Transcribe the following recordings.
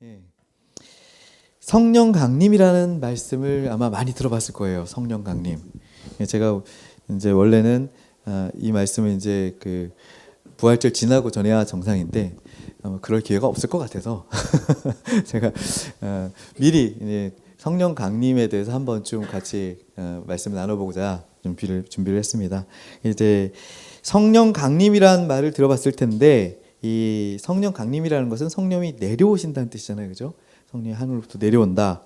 예. 성령 강림이라는 말씀을 아마 많이 들어봤을 거예요. 성령 강림. 예, 제가 이제 원래는 이 말씀을 이제 그 부활절 지나고 전해야 정상인데 아마 그럴 기회가 없을 것 같아서 제가 미리 이제 성령 강림에 대해서 한번 좀 같이 말씀을 나눠보고자 준비를 했습니다. 이제 성령 강림이라는 말을 들어봤을 텐데 이 성령 강림이라는 것은 성령이 내려오신다는 뜻이잖아요, 그죠? 성령이 하늘로부터 내려온다.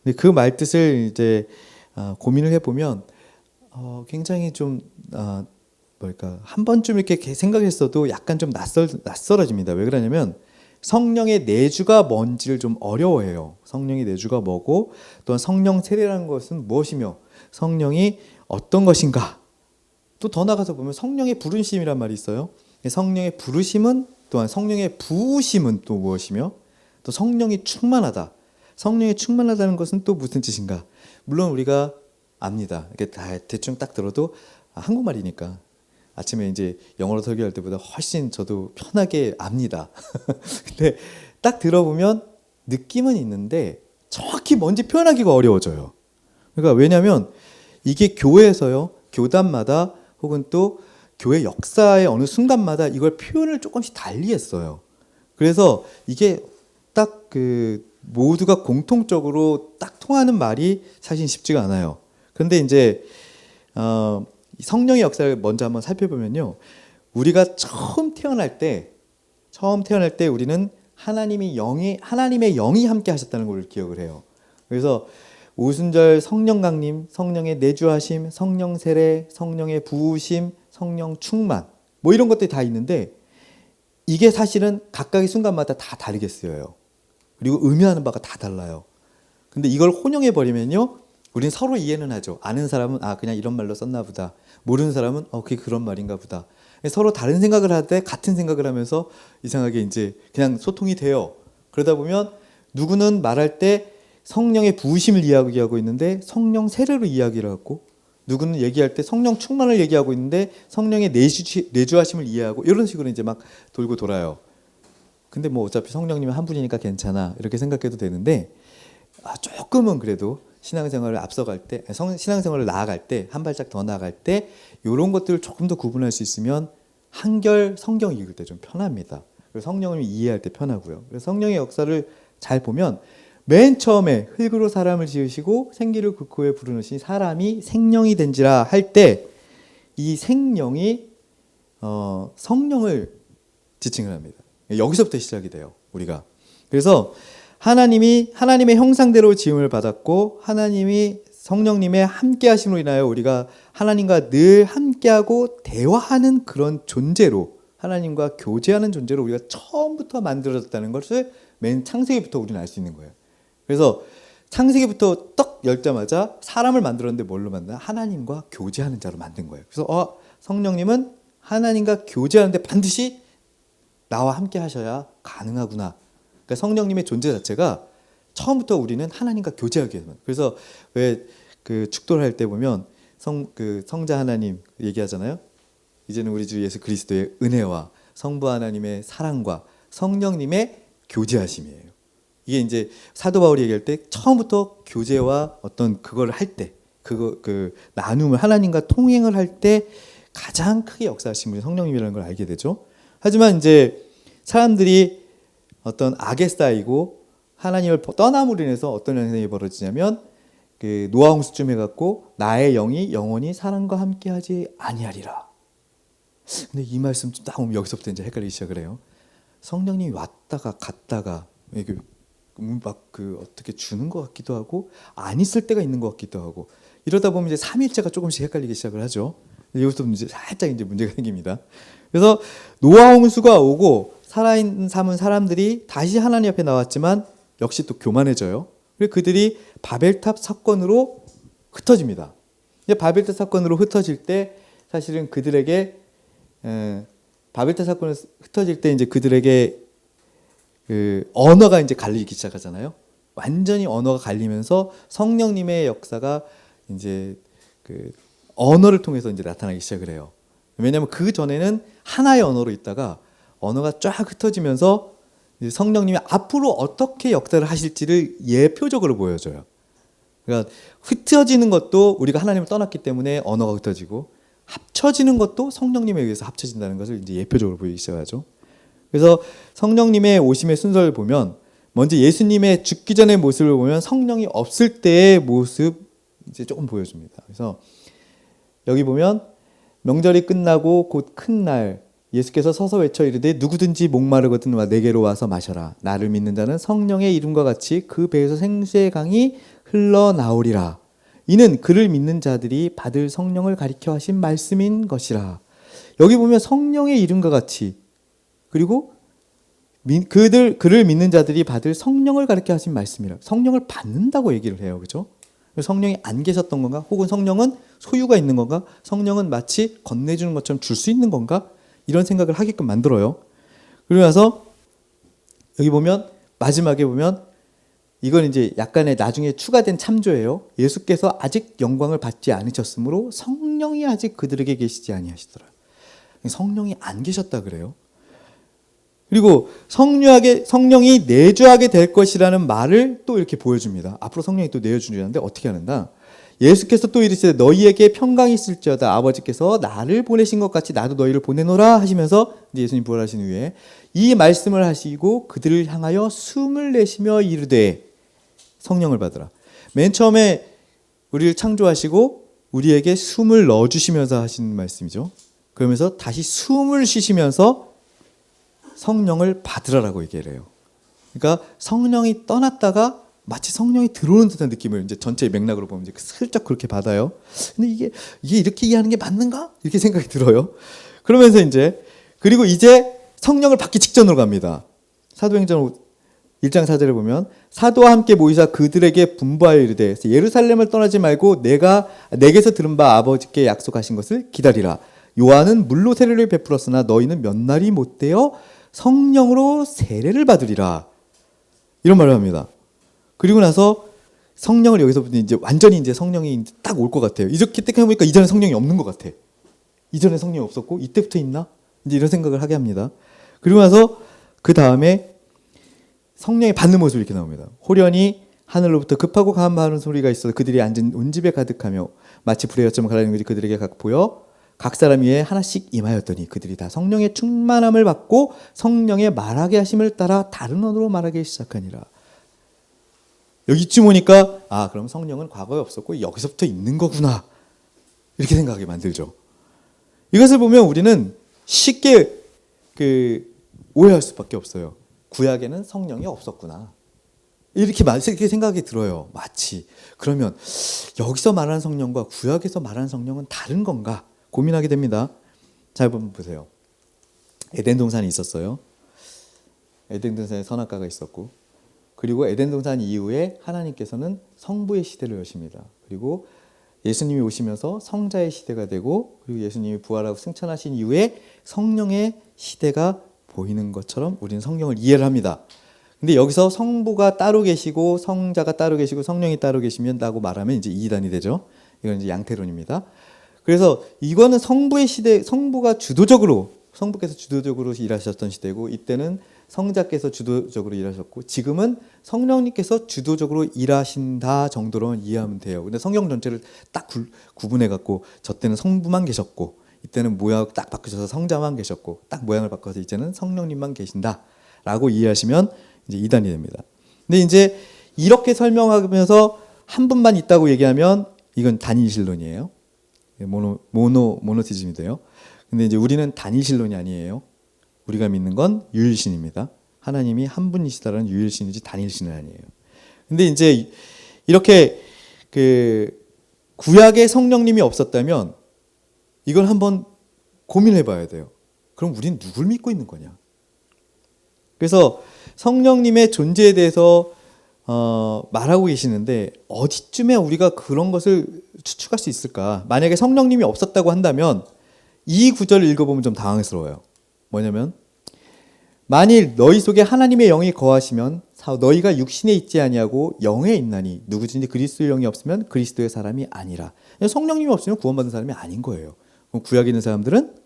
근데 그 말 뜻을 이제 고민을 해보면 굉장히 좀 뭐랄까 한 번쯤 이렇게 생각했어도 약간 좀 낯설어집니다. 왜 그러냐면 성령의 내주가 뭔지를 좀 어려워해요. 성령의 내주가 뭐고 또한 성령 세례라는 것은 무엇이며 성령이 어떤 것인가. 또 더 나가서 보면 성령의 부르심이란 말이 있어요. 성령의 부르심은 또한 성령의 부으심은 또 무엇이며 또 성령이 충만하다. 성령이 충만하다는 것은 또 무슨 뜻인가? 물론 우리가 압니다. 이게 다 대충 딱 들어도 한국말이니까 아침에 이제 영어로 설교할 때보다 훨씬 저도 편하게 압니다. 근데 딱 들어보면 느낌은 있는데 정확히 뭔지 표현하기가 어려워져요. 그러니까 왜냐하면 이게 교회에서요, 교단마다 혹은 또 교회 역사의 어느 순간마다 이걸 표현을 조금씩 달리 했어요. 그래서 이게 딱 그 모두가 공통적으로 딱 통하는 말이 사실 쉽지가 않아요. 그런데 이제 성령의 역사를 먼저 한번 살펴보면요. 우리가 처음 태어날 때 우리는 하나님의 영이 함께 하셨다는 걸 기억을 해요. 그래서 오순절 성령 강림, 성령의 내주하심, 성령 세례, 성령의 부으심, 성령 충만 뭐 이런 것들이 다 있는데 이게 사실은 각각의 순간마다 다 다르게 쓰여요. 그리고 의미하는 바가 다 달라요. 근데 이걸 혼용해 버리면요, 우리는 서로 이해는 하죠. 아는 사람은 그냥 이런 말로 썼나 보다. 모르는 사람은 그게 그런 말인가 보다. 서로 다른 생각을 할 때 같은 생각을 하면서 이상하게 이제 그냥 소통이 돼요. 그러다 보면 누구는 말할 때 성령의 부으심을 이야기하고 있는데 성령 세례로 이야기를 하고, 누구는 얘기할 때 성령 충만을 얘기하고 있는데 성령의 내주하심을 이해하고, 이런 식으로 이제 막 돌고 돌아요. 근데 뭐 어차피 성령님은 한 분이니까 괜찮아 이렇게 생각해도 되는데 조금은 그래도 신앙생활을 앞서갈 때, 신앙생활을 나아갈 때, 한 발짝 더 나아갈 때 이런 것들을 조금 더 구분할 수 있으면 한결 성경 읽을 때 좀 편합니다. 그리고 성령을 이해할 때 편하고요. 그래서 성령의 역사를 잘 보면 맨 처음에 흙으로 사람을 지으시고 생기를 그 코에 불어넣으신 사람이 생명이 된지라 할 때 이 생명이 성령을 지칭을 합니다. 여기서부터 시작이 돼요, 우리가. 그래서 하나님의 형상대로 지음을 받았고 하나님이 성령님의 함께 하심으로 인하여 우리가 하나님과 늘 함께하고 대화하는 그런 존재로, 하나님과 교제하는 존재로 우리가 처음부터 만들어졌다는 것을 맨 창세기부터 우리는 알 수 있는 거예요. 그래서 창세기부터 떡 열자마자 사람을 만들었는데 뭘로 만드나? 하나님과 교제하는 자로 만든 거예요. 그래서 성령님은 하나님과 교제하는데 반드시 나와 함께 하셔야 가능하구나. 그러니까 성령님의 존재 자체가 처음부터 우리는 하나님과 교제하게 됩니다. 그래서 왜 그 축도를 할 때 보면 성자 하나님 얘기하잖아요. 이제는 우리 주 예수 그리스도의 은혜와 성부 하나님의 사랑과 성령님의 교제하심이에요. 이게 이제 사도 바울이 얘기할 때 처음부터 교제와 어떤 그걸 할 때, 그 나눔을, 하나님과 통행을 할 때 가장 크게 역사하신 분이 성령님이라는 걸 알게 되죠. 하지만 이제 사람들이 어떤 악에 쌓이고 하나님을 떠남으로 인해서 어떤 현상이 벌어지냐면 그 노아 홍수쯤 해갖고 나의 영이 영원히 사람과 함께하지 아니하리라. 근데 이 말씀 딱 오면 여기서부터 이제 헷갈리기 시작을 해요. 성령님이 왔다가 갔다가 이게 막 어떻게 주는 것 같기도 하고 안 있을 때가 있는 것 같기도 하고, 이러다 보면 이제 삼위일체가 조금씩 헷갈리기 시작을 하죠. 여기서부터 이제 살짝 이제 문제가 생깁니다. 그래서 노아 홍수가 오고 살아있는 삼은 사람들이 다시 하나님 앞에 나왔지만 역시 또 교만해져요. 그리고 그들이 바벨탑 사건으로 흩어집니다. 바벨탑 사건으로 흩어질 때 사실은 그들에게 바벨탑 사건으로 흩어질 때 이제 그들에게 그 언어가 이제 갈리기 시작하잖아요. 완전히 언어가 갈리면서 성령님의 역사가 이제 그 언어를 통해서 이제 나타나기 시작을 해요. 왜냐하면 그 전에는 하나의 언어로 있다가 언어가 쫙 흩어지면서 이제 성령님이 앞으로 어떻게 역사를 하실지를 예표적으로 보여줘요. 그러니까 흩어지는 것도 우리가 하나님을 떠났기 때문에 언어가 흩어지고, 합쳐지는 것도 성령님에 의해서 합쳐진다는 것을 이제 예표적으로 보이기 시작하죠. 그래서 성령님의 오심의 순서를 보면, 먼저 예수님의 죽기 전의 모습을 보면 성령이 없을 때의 모습 이제 조금 보여줍니다. 그래서 여기 보면 명절이 끝나고 곧 큰 날, 예수께서 서서 외쳐 이르되 누구든지 목마르거든 내게로 와서 마셔라. 나를 믿는 자는 성령의 이름과 같이 그 배에서 생수의 강이 흘러나오리라. 이는 그를 믿는 자들이 받을 성령을 가리켜 하신 말씀인 것이라. 여기 보면 성령의 이름과 같이, 그리고 그를 믿는 자들이 받을 성령을 가리켜 하신 말씀이라. 성령을 받는다고 얘기를 해요. 그죠? 성령이 안 계셨던 건가? 혹은 성령은 소유가 있는 건가? 성령은 마치 건네주는 것처럼 줄 수 있는 건가? 이런 생각을 하게끔 만들어요. 그러고 나서 여기 보면 마지막에 보면 이건 이제 약간의 나중에 추가된 참조예요. 예수께서 아직 영광을 받지 않으셨으므로 성령이 아직 그들에게 계시지 아니하시더라. 성령이 안 계셨다 그래요. 그리고 성령이 내주하게 될 것이라는 말을 또 이렇게 보여줍니다. 앞으로 성령이 또 내어주는데 어떻게 하는가? 예수께서 또 이르시되 너희에게 평강이 있을지어다. 아버지께서 나를 보내신 것 같이 나도 너희를 보내노라 하시면서 예수님 부활하신 후에 이 말씀을 하시고 그들을 향하여 숨을 내쉬며 이르되 성령을 받으라. 맨 처음에 우리를 창조하시고 우리에게 숨을 넣어주시면서 하신 말씀이죠. 그러면서 다시 숨을 쉬시면서 성령을 받으라라고 얘기를 해요. 그러니까 성령이 떠났다가 마치 성령이 들어오는 듯한 느낌을 이제 전체의 맥락으로 보면 이제 슬쩍 그렇게 받아요. 근데 이게 이렇게 이해하는 게 맞는가? 이렇게 생각이 들어요. 그러면서 그리고 이제 성령을 받기 직전으로 갑니다. 사도행전 1장 4절에 보면 사도와 함께 모이사 그들에게 분부하여 이르되 예루살렘을 떠나지 말고 내가 내게서 들은 바 아버지께 약속하신 것을 기다리라. 요한은 물로 세례를 베풀었으나 너희는 몇 날이 못되어 성령으로 세례를 받으리라. 이런 말을 합니다. 그리고 나서 성령을 여기서부터 이제 완전히 이제 성령이 딱 올 것 같아요. 이렇게 딱 해보니까 이전에 성령이 없는 것 같아. 이전에 성령이 없었고 이때부터 있나? 이제 이런 생각을 하게 합니다. 그리고 나서 그 다음에 성령이 받는 모습이 이렇게 나옵니다. 호련히 하늘로부터 급하고 강한 소리가 있어 그들이 앉은 온 집에 가득하며 마치 불의 여점을 가라는 것이 그들에게 각 보여 각 사람 위에 하나씩 임하였더니 그들이 다 성령의 충만함을 받고 성령의 말하게 하심을 따라 다른 언어로 말하기 시작하니라. 여기쯤 오니까 그럼 성령은 과거에 없었고 여기서부터 있는 거구나 이렇게 생각하게 만들죠. 이것을 보면 우리는 쉽게 오해할 수밖에 없어요. 구약에는 성령이 없었구나 이렇게 생각이 들어요. 마치 그러면 여기서 말하는 성령과 구약에서 말하는 성령은 다른 건가 고민하게 됩니다. 잘 한번 보세요. 에덴 동산이 있었어요. 에덴 동산에 선악과가 있었고, 그리고 에덴 동산 이후에 하나님께서는 성부의 시대를 여십니다. 그리고 예수님이 오시면서 성자의 시대가 되고, 그리고 예수님이 부활하고 승천하신 이후에 성령의 시대가 보이는 것처럼 우리는 성령을 이해를 합니다. 근데 여기서 성부가 따로 계시고 성자가 따로 계시고 성령이 따로 계시면라고 말하면 이제 이단이 되죠. 이건 이제 양태론입니다. 그래서 이거는 성부의 시대, 성부께서 주도적으로 일하셨던 시대고, 이때는 성자께서 주도적으로 일하셨고, 지금은 성령님께서 주도적으로 일하신다 정도로만 이해하면 돼요. 근데 성경 전체를 딱 구분해 갖고 저 때는 성부만 계셨고, 이때는 모양을 딱 바꾸셔서 성자만 계셨고, 딱 모양을 바꿔서 이제는 성령님만 계신다라고 이해하시면 이제 이단이 됩니다. 근데 이제 이렇게 설명하면서 한 분만 있다고 얘기하면 이건 단일신론이에요. 모노티즘이 돼요. 근데 이제 우리는 단일신론이 아니에요. 우리가 믿는 건 유일신입니다. 하나님이 한 분이시다라는 유일신이지 단일신은 아니에요. 근데 이제 이렇게 구약에 성령님이 없었다면 이걸 한번 고민해 봐야 돼요. 그럼 우리는 누굴 믿고 있는 거냐? 그래서 성령님의 존재에 대해서 말하고 계시는데 어디쯤에 우리가 그런 것을 추측할 수 있을까? 만약에 성령님이 없었다고 한다면 이 구절을 읽어보면 좀 당황스러워요. 뭐냐면 만일 너희 속에 하나님의 영이 거하시면 너희가 육신에 있지 아니하고 영에 있나니 누구든지 그리스도의 영이 없으면 그리스도의 사람이 아니라. 성령님이 없으면 구원받은 사람이 아닌 거예요. 그럼 구약에 있는 사람들은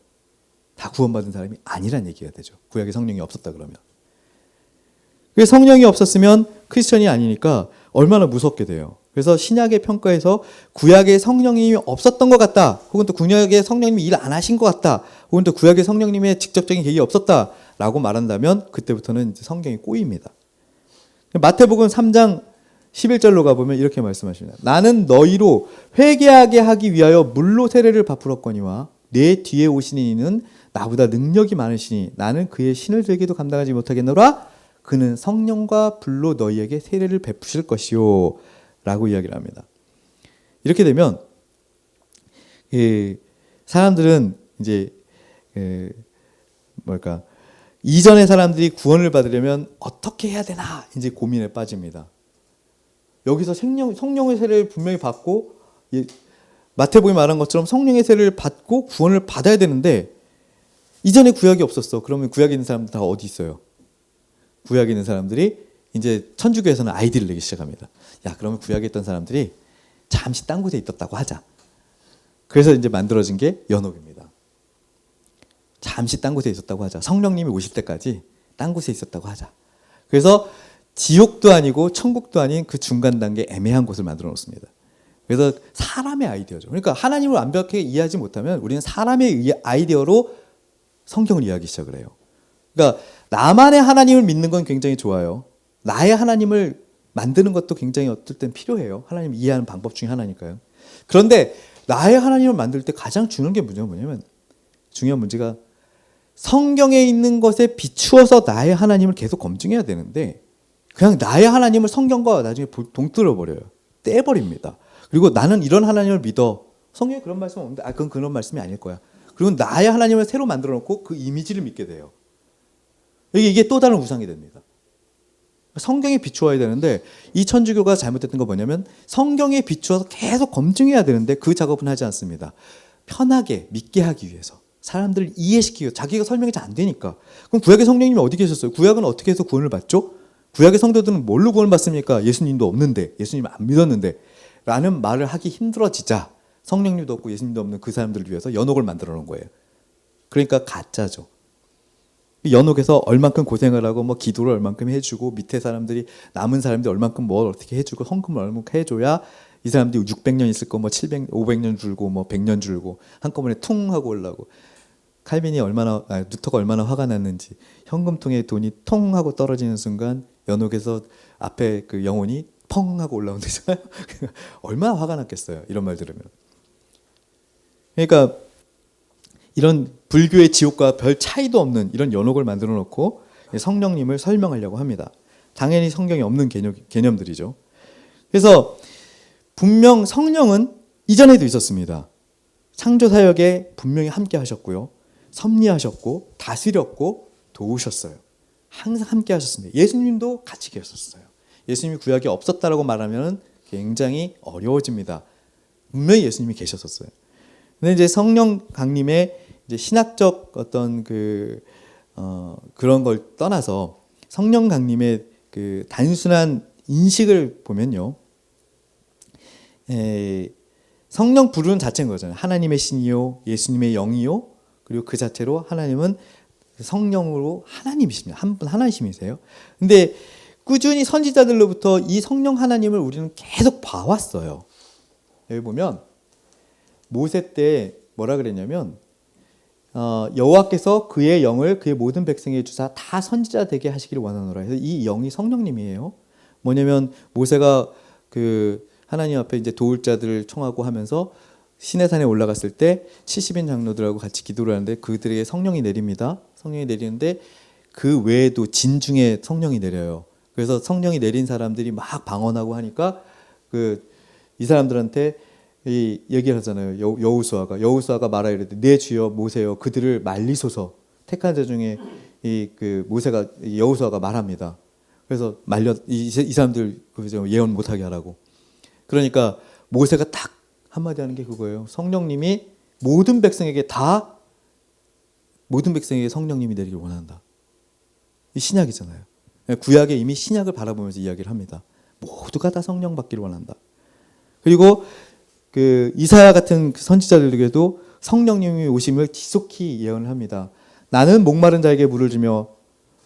다 구원받은 사람이 아니란 얘기가 되죠. 구약에 성령이 없었다 그러면. 그 성령이 없었으면 크리스천이 아니니까 얼마나 무섭게 돼요. 그래서 신약의 평가에서 구약의 성령님이 없었던 것 같다, 혹은 또 구약의 성령님이 일 안 하신 것 같다, 혹은 또 구약의 성령님의 직접적인 계획이 없었다라고 말한다면 그때부터는 이제 성경이 꼬입니다. 마태복음 3장 11절로 가보면 이렇게 말씀하십니다. 나는 너희로 회개하게 하기 위하여 물로 세례를 베풀었거니와 내 뒤에 오시는 이는 나보다 능력이 많으시니 나는 그의 신을 들기도 감당하지 못하겠노라. 그는 성령과 불로 너희에게 세례를 베푸실 것이요 라고 이야기를 합니다. 이렇게 되면 사람들은 이제 이전의 사람들이 구원을 받으려면 어떻게 해야 되나 이제 고민에 빠집니다. 여기서 성령의 세례를 분명히 받고, 마태복음이 말한 것처럼 성령의 세례를 받고 구원을 받아야 되는데 이전에 구약이 없었어. 그러면 구약에 있는 사람들 다 어디 있어요? 구약에 있는 사람들이 이제 천주교에서는 아이디를 내기 시작합니다. 야, 그러면 구약에 있던 사람들이 잠시 딴 곳에 있었다고 하자. 그래서 이제 만들어진 게 연옥입니다. 잠시 딴 곳에 있었다고 하자. 성령님이 오실 때까지 딴 곳에 있었다고 하자. 그래서 지옥도 아니고 천국도 아닌 그 중간 단계 애매한 곳을 만들어 놓습니다. 그래서 사람의 아이디어죠. 그러니까 하나님을 완벽하게 이해하지 못하면 우리는 사람의 아이디어로 성경을 이해하기 시작을 해요. 그러니까 나만의 하나님을 믿는 건 굉장히 좋아요. 나의 하나님을 만드는 것도 굉장히 어떨 땐 필요해요. 하나님을 이해하는 방법 중에 하나니까요. 그런데 나의 하나님을 만들 때 가장 중요한 게 뭐냐면, 중요한 문제가 성경에 있는 것에 비추어서 나의 하나님을 계속 검증해야 되는데, 그냥 나의 하나님을 성경과 나중에 동떨어 버려요. 떼버립니다. 그리고 나는 이런 하나님을 믿어. 성경에 그런 말씀 없는데, 그건 그런 말씀이 아닐 거야. 그리고 나의 하나님을 새로 만들어 놓고 그 이미지를 믿게 돼요. 이게 또 다른 우상이 됩니다. 성경에 비추어야 되는데, 이 천주교가 잘못됐던 건 뭐냐면 성경에 비추어서 계속 검증해야 되는데 그 작업은 하지 않습니다. 편하게 믿게 하기 위해서, 사람들을 이해시키기 위해서. 자기가 설명이 잘 안 되니까. 그럼 구약의 성령님이 어디 계셨어요? 구약은 어떻게 해서 구원을 받죠? 구약의 성도들은 뭘로 구원을 받습니까? 예수님도 없는데, 예수님 안 믿었는데 라는 말을 하기 힘들어지자 성령님도 없고 예수님도 없는 그 사람들을 위해서 연옥을 만들어 놓은 거예요. 그러니까 가짜죠. 연옥에서 얼만큼 고생을 하고 뭐 기도를 얼만큼 해주고 밑에 사람들이, 남은 사람들이 얼만큼 뭘 어떻게 해주고 헌금을 얼만큼 해줘야 이 사람들이 600년 있을 거 뭐 700, 500년 줄고 뭐 100년 줄고 한꺼번에 퉁 하고 올라오고, 칼빈이 루터가 얼마나 화가 났는지, 현금통에 돈이 통 하고 떨어지는 순간 연옥에서 앞에 그 영혼이 펑 하고 올라온다잖아요. 얼마나 화가 났겠어요, 이런 말 들으면. 그러니까 이런 불교의 지옥과 별 차이도 없는 이런 연옥을 만들어 놓고 성령님을 설명하려고 합니다. 당연히 성경에 없는 개념들이죠. 그래서 분명 성령은 이전에도 있었습니다. 창조 사역에 분명히 함께 하셨고요. 섭리하셨고 다스렸고 도우셨어요. 항상 함께 하셨습니다. 예수님도 같이 계셨어요. 예수님이 구약에 없었다라고 말하면 굉장히 어려워집니다. 분명히 예수님이 계셨었어요. 근데 이제 성령 강림의 이제 신학적 어떤 그런 걸 떠나서 성령 강림의 그 단순한 인식을 보면요, 성령 부르는 자체인 거잖아요. 하나님의 신이요, 예수님의 영이요, 그리고 그 자체로 하나님은 성령으로 하나님이십니다. 한 분 하나님이세요. 근데 꾸준히 선지자들로부터 이 성령 하나님을 우리는 계속 봐왔어요. 여기 보면 모세 때 뭐라 그랬냐면, 여호와께서 그의 영을 그의 모든 백성에게 주사 다 선지자 되게 하시기를 원하노라 해서 이 영이 성령님이에요. 뭐냐면 모세가 그 하나님 앞에 이제 도울 자들을 청하고 하면서 시내산에 올라갔을 때 70인 장로들하고 같이 기도를 하는데 그들에게 성령이 내립니다. 성령이 내리는데 그 외에도 진중에 성령이 내려요. 그래서 성령이 내린 사람들이 막 방언하고 하니까 이 사람들한테 이 얘기를 하잖아요. 여호수아가 말하여 이르되 내 주여 모세여 그들을 말리소서. 택한 자 중에 모세가 여호수아가 말합니다. 그래서 이 사람들 예언 못하게 하라고. 그러니까 모세가 딱 한마디 하는 게 그거예요. 성령님이 모든 백성에게 성령님이 내리길 원한다. 이 신약이잖아요. 구약에 이미 신약을 바라보면서 이야기를 합니다. 모두가 다 성령 받기를 원한다. 그리고 이사야 같은 선지자들에게도 성령님이 오심을 지속히 예언을 합니다. 나는 목마른 자에게 물을 주며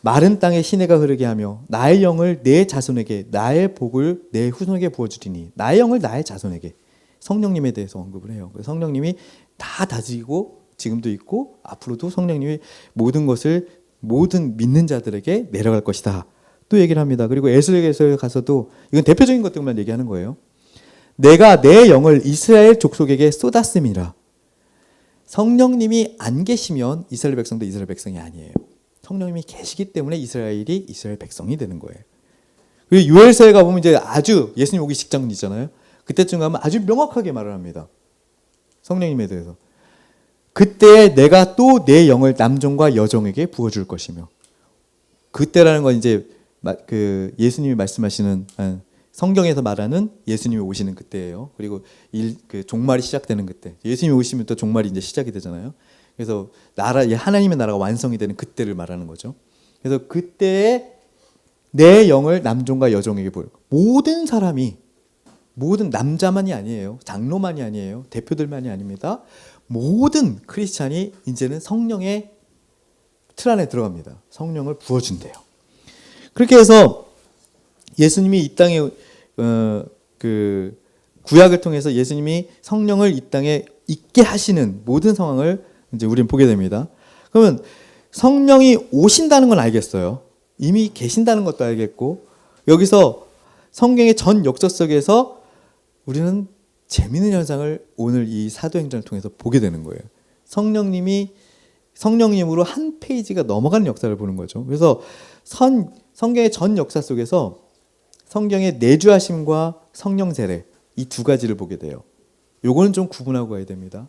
마른 땅에 시내가 흐르게 하며 나의 영을 내 자손에게 나의 복을 내 후손에게 부어주리니 나의 영을 나의 자손에게 성령님에 대해서 언급을 해요. 성령님이 다 다스리고 지금도 있고 앞으로도 성령님이 모든 것을 모든 믿는 자들에게 내려갈 것이다. 또 얘기를 합니다. 그리고 에스겔서에 가서도 이건 대표적인 것들만 얘기하는 거예요. 내가 내 영을 이스라엘 족속에게 쏟았음이라. 성령님이 안 계시면 이스라엘 백성도 이스라엘 백성이 아니에요. 성령님이 계시기 때문에 이스라엘이 이스라엘 백성이 되는 거예요. 그리고 유엘서에 가보면 이제 아주 예수님 오기 직전이잖아요. 그때쯤 가면 아주 명확하게 말을 합니다. 성령님에 대해서. 그때 내가 또 내 영을 남종과 여종에게 부어줄 것이며. 그때라는 건 이제 그 예수님이 말씀하시는 성경에서 말하는 예수님이 오시는 그때예요. 그리고 그 종말이 시작되는 그때. 예수님이 오시면 또 종말이 이제 시작이 되잖아요. 그래서 하나님의 나라가 완성이 되는 그때를 말하는 거죠. 그래서 그때에 내 영을 남종과 여종에게 부을. 모든 사람이, 모든 남자만이 아니에요. 장로만이 아니에요. 대표들만이 아닙니다. 모든 크리스찬이 이제는 성령의 틀 안에 들어갑니다. 성령을 부어준대요. 그렇게 해서 예수님이 이 땅에 그 구약을 통해서 예수님이 성령을 이 땅에 있게 하시는 모든 상황을 이제 우리는 보게 됩니다. 그러면 성령이 오신다는 건 알겠어요. 이미 계신다는 것도 알겠고, 여기서 성경의 전 역사 속에서 우리는 재미있는 현상을 오늘 이 사도행전을 통해서 보게 되는 거예요. 성령님으로 한 페이지가 넘어가는 역사를 보는 거죠. 그래서 성경의 전 역사 속에서 성경의 내주하심과 성령 세례, 이 두 가지를 보게 돼요. 요거는 좀 구분하고 가야 됩니다.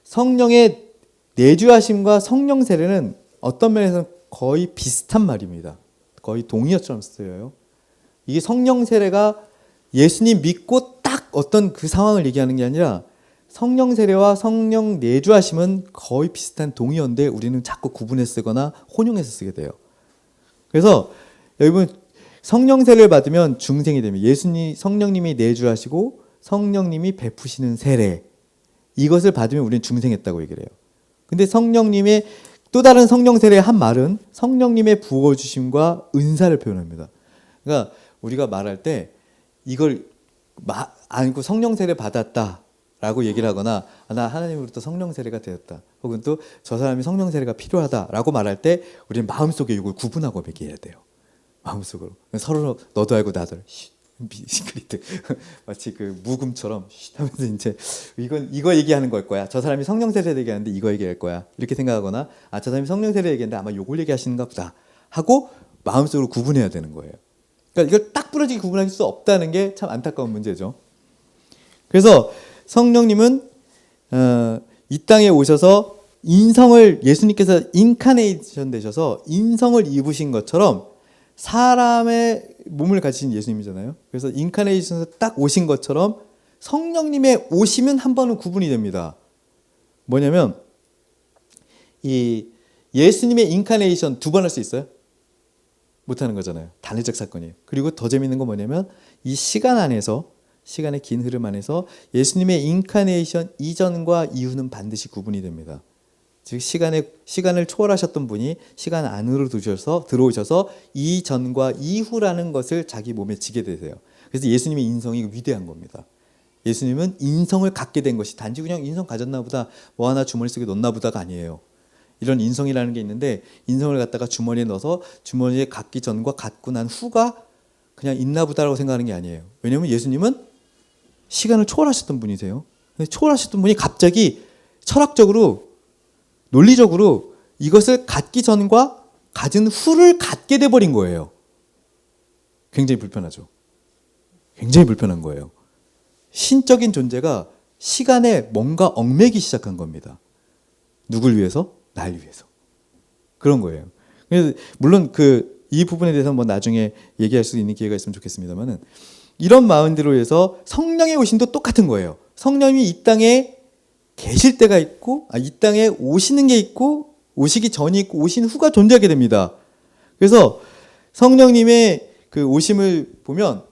성령의 내주하심과 성령 세례는 어떤 면에서는 거의 비슷한 말입니다. 거의 동의어처럼 쓰여요. 이게 성령 세례가 예수님 믿고 딱 어떤 그 상황을 얘기하는 게 아니라 성령 세례와 성령 내주하심은 거의 비슷한 동의어인데 우리는 자꾸 구분해서 쓰거나 혼용해서 쓰게 돼요. 그래서 여러분 성령 세례를 받으면 중생이 됩니다. 성령님이 내주하시고 성령님이 베푸시는 세례, 이것을 받으면 우리는 중생했다고 얘기를 해요. 근데 성령님의 또 다른 성령 세례의 한 말은 성령님의 부어주심과 은사를 표현합니다. 그러니까 우리가 말할 때 이걸 안고 성령 세례 받았다라고 얘기를 하거나 나 하나님으로부터 성령 세례가 되었다, 혹은 또 저 사람이 성령 세례가 필요하다라고 말할 때 우리는 마음속에 이걸 구분하고 얘기해야 돼요. 마음속으로 서로 너도 알고 나도 알고 시크릿 마치 그 무금처럼 하면서 이제 이거 얘기하는 걸 거야. 저 사람이 성령 세례 얘기하는데 이거 얘기할 거야. 이렇게 생각하거나 저 사람이 성령 세례 얘기하는데 아마 요걸 얘기하시는가 보다 하고 마음속으로 구분해야 되는 거예요. 그러니까 이걸 딱 부러지게 구분할 수 없다는 게 참 안타까운 문제죠. 그래서 성령님은 이 땅에 오셔서 예수님께서 인카네이션 되셔서 인성을 입으신 것처럼 사람의 몸을 가지신 예수님이잖아요. 그래서 인카네이션에서 딱 오신 것처럼 성령님의 오시면 한 번은 구분이 됩니다. 뭐냐면 이 예수님의 인카네이션 두 번 할 수 있어요? 못하는 거잖아요. 단회적 사건이에요. 그리고 더 재밌는 건 뭐냐면 이 시간 안에서, 시간의 긴 흐름 안에서 예수님의 인카네이션 이전과 이후는 반드시 구분이 됩니다. 즉 시간을 초월하셨던 분이 시간 안으로 들어오셔서 이전과 이후라는 것을 자기 몸에 지게 되세요. 그래서 예수님의 인성이 위대한 겁니다. 예수님은 인성을 갖게 된 것이 단지 그냥 인성 가졌나 보다, 뭐 하나 주머니 속에 넣나 보다가 아니에요. 이런 인성이라는 게 있는데 인성을 갖다가 주머니에 넣어서 주머니에 갖기 전과 갖고 난 후가 그냥 있나 보다라고 생각하는 게 아니에요. 왜냐하면 예수님은 시간을 초월하셨던 분이세요. 초월하셨던 분이 갑자기 철학적으로, 논리적으로 이것을 갖기 전과 가진 후를 갖게 돼버린 거예요. 굉장히 불편하죠. 굉장히 불편한 거예요. 신적인 존재가 시간에 뭔가 얽매기 시작한 겁니다. 누굴 위해서? 날 위해서. 그런 거예요. 그래서 물론 이 부분에 대해서 뭐 나중에 얘기할 수 있는 기회가 있으면 좋겠습니다만은, 이런 마음대로 해서 성령의 오심도 똑같은 거예요. 성령이 이 땅에 계실 때가 있고, 이 땅에 오시는 게 있고, 오시기 전이 있고, 오신 후가 존재하게 됩니다. 그래서 성령님의 그 오심을 보면,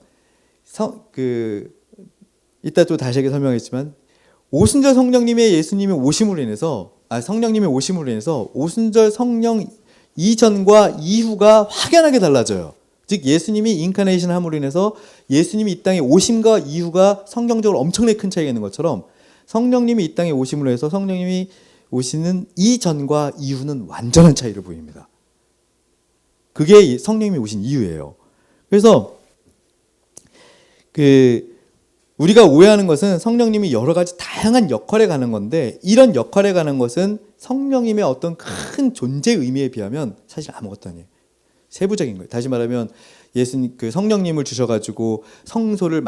이따 또 다시 설명했지만, 오순절 성령님의 예수님의 오심으로 인해서, 성령님의 오심으로 인해서 오순절 성령 이전과 이후가 확연하게 달라져요. 즉 예수님이 인카네이션 함으로 인해서 예수님이 이 땅에 오심과 이후가 성경적으로 엄청나게 큰 차이가 있는 것처럼 성령님이 이 땅에 오심으로 해서 성령님이 오시는 이전과 이후는 완전한 차이를 보입니다. 그게 성령님이 오신 이유예요. 그래서 우리가 오해하는 것은 성령님이 여러 가지 다양한 역할에 가는 건데, 이런 역할에 가는 것은 성령님의 어떤 큰 존재 의미에 비하면 사실 아무것도 아니에요. 세부적인 거예요. 다시 말하면 예수님 성령님을 주셔가지고 성소를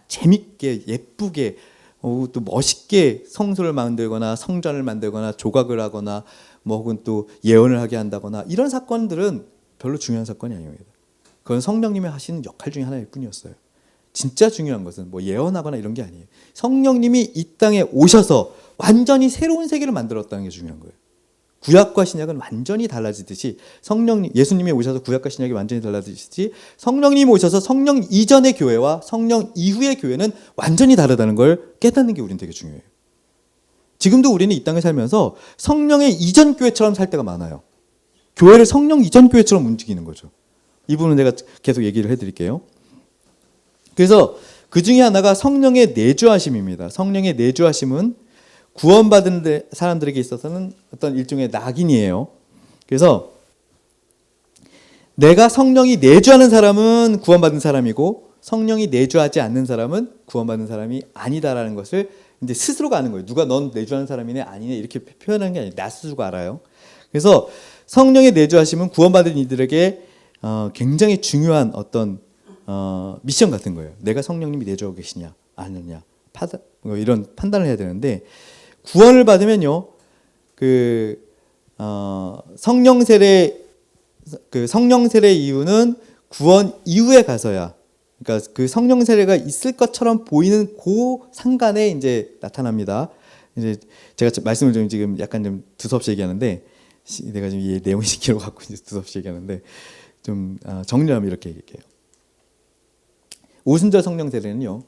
재밌게 예쁘게 또 멋있게 성소를 만들거나 성전을 만들거나 조각을 하거나 혹은 또 예언을 하게 한다거나 이런 사건들은 별로 중요한 사건이 아닙니다. 그건 성령님이 하시는 역할 중에 하나일 뿐이었어요. 진짜 중요한 것은 예언하거나 이런 게 아니에요. 성령님이 이 땅에 오셔서 완전히 새로운 세계를 만들었다는 게 중요한 거예요. 구약과 신약은 완전히 달라지듯이 예수님이 오셔서 구약과 신약이 완전히 달라지듯이 성령님이 오셔서 성령 이전의 교회와 성령 이후의 교회는 완전히 다르다는 걸 깨닫는 게 우리는 되게 중요해요. 지금도 우리는 이 땅에 살면서 성령의 이전 교회처럼 살 때가 많아요. 교회를 성령 이전 교회처럼 움직이는 거죠. 이 부분은 제가 계속 얘기를 해드릴게요. 그래서 그 중에 하나가 성령의 내주하심입니다. 성령의 내주하심은 구원받은 사람들에게 있어서는 어떤 일종의 낙인이에요. 그래서 내가 성령이 내주하는 사람은 구원받은 사람이고 성령이 내주하지 않는 사람은 구원받은 사람이 아니다라는 것을 이제 스스로가 아는 거예요. 누가 넌 내주하는 사람이네 아니네 이렇게 표현하는 게 아니에요. 나 스스로가 알아요. 그래서 성령의 내주하심은 구원받은 이들에게 굉장히 중요한 어떤 미션 같은 거예요. 내가 성령님이 내주하고 계시냐 아니냐 이런 판단을 해야 되는데, 구원을 받으면요 성령 세례 이유는 구원 이후에 가서야, 그러니까 그 성령 세례가 있을 것처럼 보이는 그 상간에 이제 나타납니다. 이제 제가 말씀을 좀 지금 약간 좀 두서없이 얘기하는데, 내가 지금 이 내용 시키러 갖고 이제 두서없이 얘기하는데 좀 정리하면 이렇게 얘기해요. 오순절 성령 세례는요,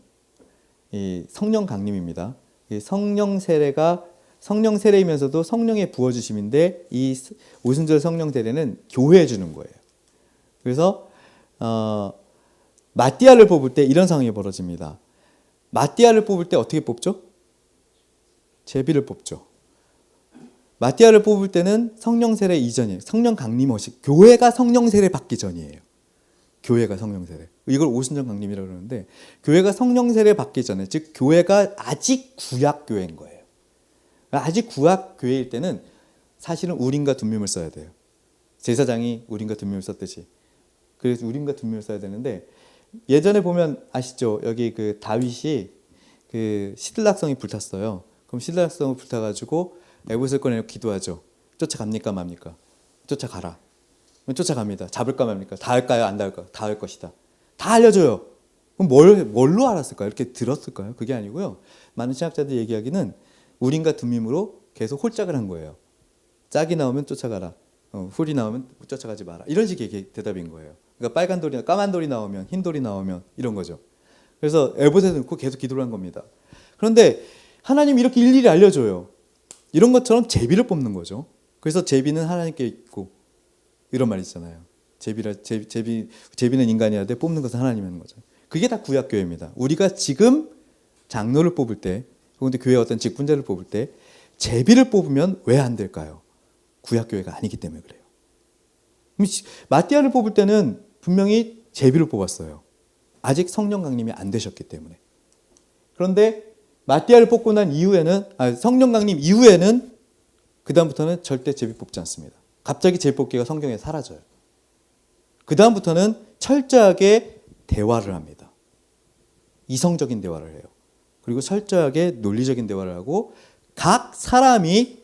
이 성령 강림입니다. 이 성령 세례이면서도 성령의 부어주심인데, 이 오순절 성령 세례는 교회에 주는 거예요. 그래서 마띠아를 뽑을 때 이런 상황이 벌어집니다. 마띠아를 뽑을 때 어떻게 뽑죠? 제비를 뽑죠. 마띠아를 뽑을 때는 성령 세례 이전이에요. 성령 강림허식, 교회가 성령 세례 받기 전이에요. 교회가 성령 세례. 이걸 오순절 강림이라고 그러는데, 교회가 성령 세례 받기 전에, 즉 교회가 아직 구약 교회인 거예요. 아직 구약 교회일 때는 사실은 우림과 둠밈을 써야 돼요. 제사장이 우림과 둠밈을 썼듯이. 그래서 우림과 둠밈을 써야 되는데, 예전에 보면 아시죠? 여기 다윗이 시들락성이 불탔어요. 그럼 시들락성이 불타가지고 에봇을 꺼내고 기도하죠. 쫓아갑니까 맙니까? 쫓아가라. 쫓아갑니다. 잡을까 맙니까? 다 할까요? 안 할까요? 다 할 것이다. 다 알려줘요. 그럼 뭘로 알았을까요? 이렇게 들었을까요? 그게 아니고요. 많은 신학자들이 얘기하기는 우림과 둠밈으로 계속 홀짝을 한 거예요. 짝이 나오면 쫓아가라. 훌이 나오면 쫓아가지 마라. 이런 식의 대답인 거예요. 그러니까 빨간 돌이나 까만 돌이 나오면, 흰 돌이 나오면 이런 거죠. 그래서 에봇에 넣고 계속 기도를 한 겁니다. 그런데 하나님이 이렇게 일일이 알려줘요. 이런 것처럼 제비를 뽑는 거죠. 그래서 제비는 하나님께 있고, 이런 말 있잖아요. 제비는 인간이어야 돼, 뽑는 것은 하나님이 하는 거죠. 그게 다 구약교회입니다. 우리가 지금 장로를 뽑을 때, 혹은 교회 어떤 직분자를 뽑을 때 제비를 뽑으면 왜 안 될까요? 구약교회가 아니기 때문에 그래요. 마띠아를 뽑을 때는 분명히 제비를 뽑았어요. 아직 성령 강림이 안 되셨기 때문에. 그런데 마띠아를 뽑고 난 이후에는, 성령 강림 이후에는 그 다음부터는 절대 제비 뽑지 않습니다. 갑자기 제비 뽑기가 성경에 사라져요. 그 다음부터는 철저하게 대화를 합니다. 이성적인 대화를 해요. 그리고 철저하게 논리적인 대화를 하고, 각 사람이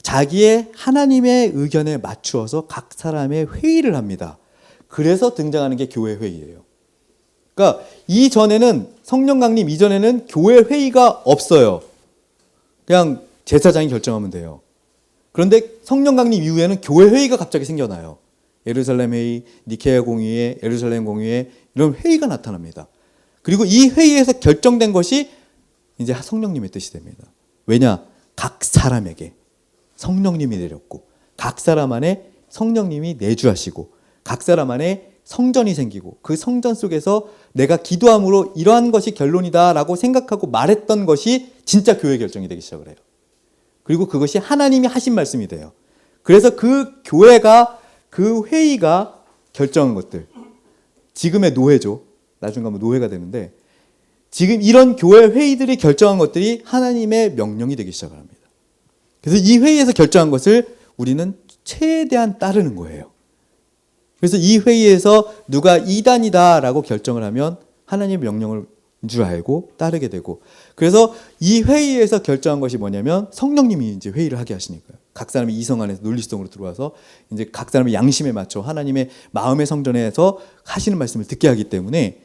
자기의 하나님의 의견에 맞추어서 각 사람의 회의를 합니다. 그래서 등장하는 게 교회 회의예요. 그러니까 이전에는, 성령 강림 이전에는 교회 회의가 없어요. 그냥 제사장이 결정하면 돼요. 그런데 성령 강림 이후에는 교회 회의가 갑자기 생겨나요. 예루살렘 회의, 니케아 공의회, 예루살렘 공의회, 이런 회의가 나타납니다. 그리고 이 회의에서 결정된 것이 이제 성령님의 뜻이 됩니다. 왜냐? 각 사람에게 성령님이 내렸고 각 사람 안에 성령님이 내주하시고 각 사람 안에 성전이 생기고 그 성전 속에서 내가 기도함으로 이러한 것이 결론이다라고 생각하고 말했던 것이 진짜 교회 결정이 되기 시작을 해요. 그리고 그것이 하나님이 하신 말씀이 돼요. 그래서 그 교회가 그 회의가 결정한 것들, 지금의 노회죠. 나중에 가면 노회가 되는데 지금 이런 교회 회의들이 결정한 것들이 하나님의 명령이 되기 시작을 합니다. 그래서 이 회의에서 결정한 것을 우리는 최대한 따르는 거예요. 그래서 이 회의에서 누가 이단이다라고 결정을 하면 하나님의 명령을 줄 알고 따르게 되고, 그래서 이 회의에서 결정한 것이 뭐냐면 성령님이 이제 회의를 하게 하시니까요. 각 사람이 이성 안에서 논리성으로 들어와서 이제 각 사람의 양심에 맞춰 하나님의 마음의 성전에서 하시는 말씀을 듣게 하기 때문에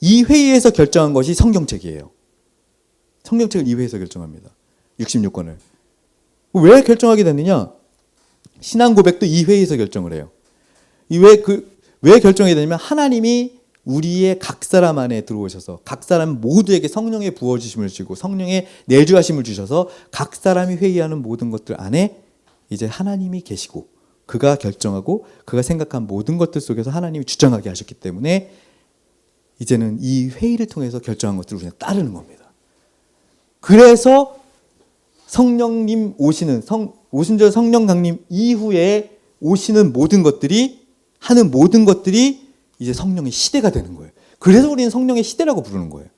이 회의에서 결정한 것이 성경책이에요. 성경책을 이 회의에서 결정합니다. 66권을. 왜 결정하게 됐느냐? 신앙 고백도 이 회의에서 결정을 해요. 왜 결정하게 되냐면 하나님이 우리의 각 사람 안에 들어오셔서 각 사람 모두에게 성령의 부어주심을 주고 성령의 내주하심을 주셔서 각 사람이 회의하는 모든 것들 안에 이제 하나님이 계시고 그가 결정하고 그가 생각한 모든 것들 속에서 하나님이 주장하게 하셨기 때문에 이제는 이 회의를 통해서 결정한 것들을 우리는 따르는 겁니다. 그래서 성령님 오순절 성령 강림 이후에 오시는 모든 것들이 하는 모든 것들이 이제 성령의 시대가 되는 거예요. 그래서 우리는 성령의 시대라고 부르는 거예요.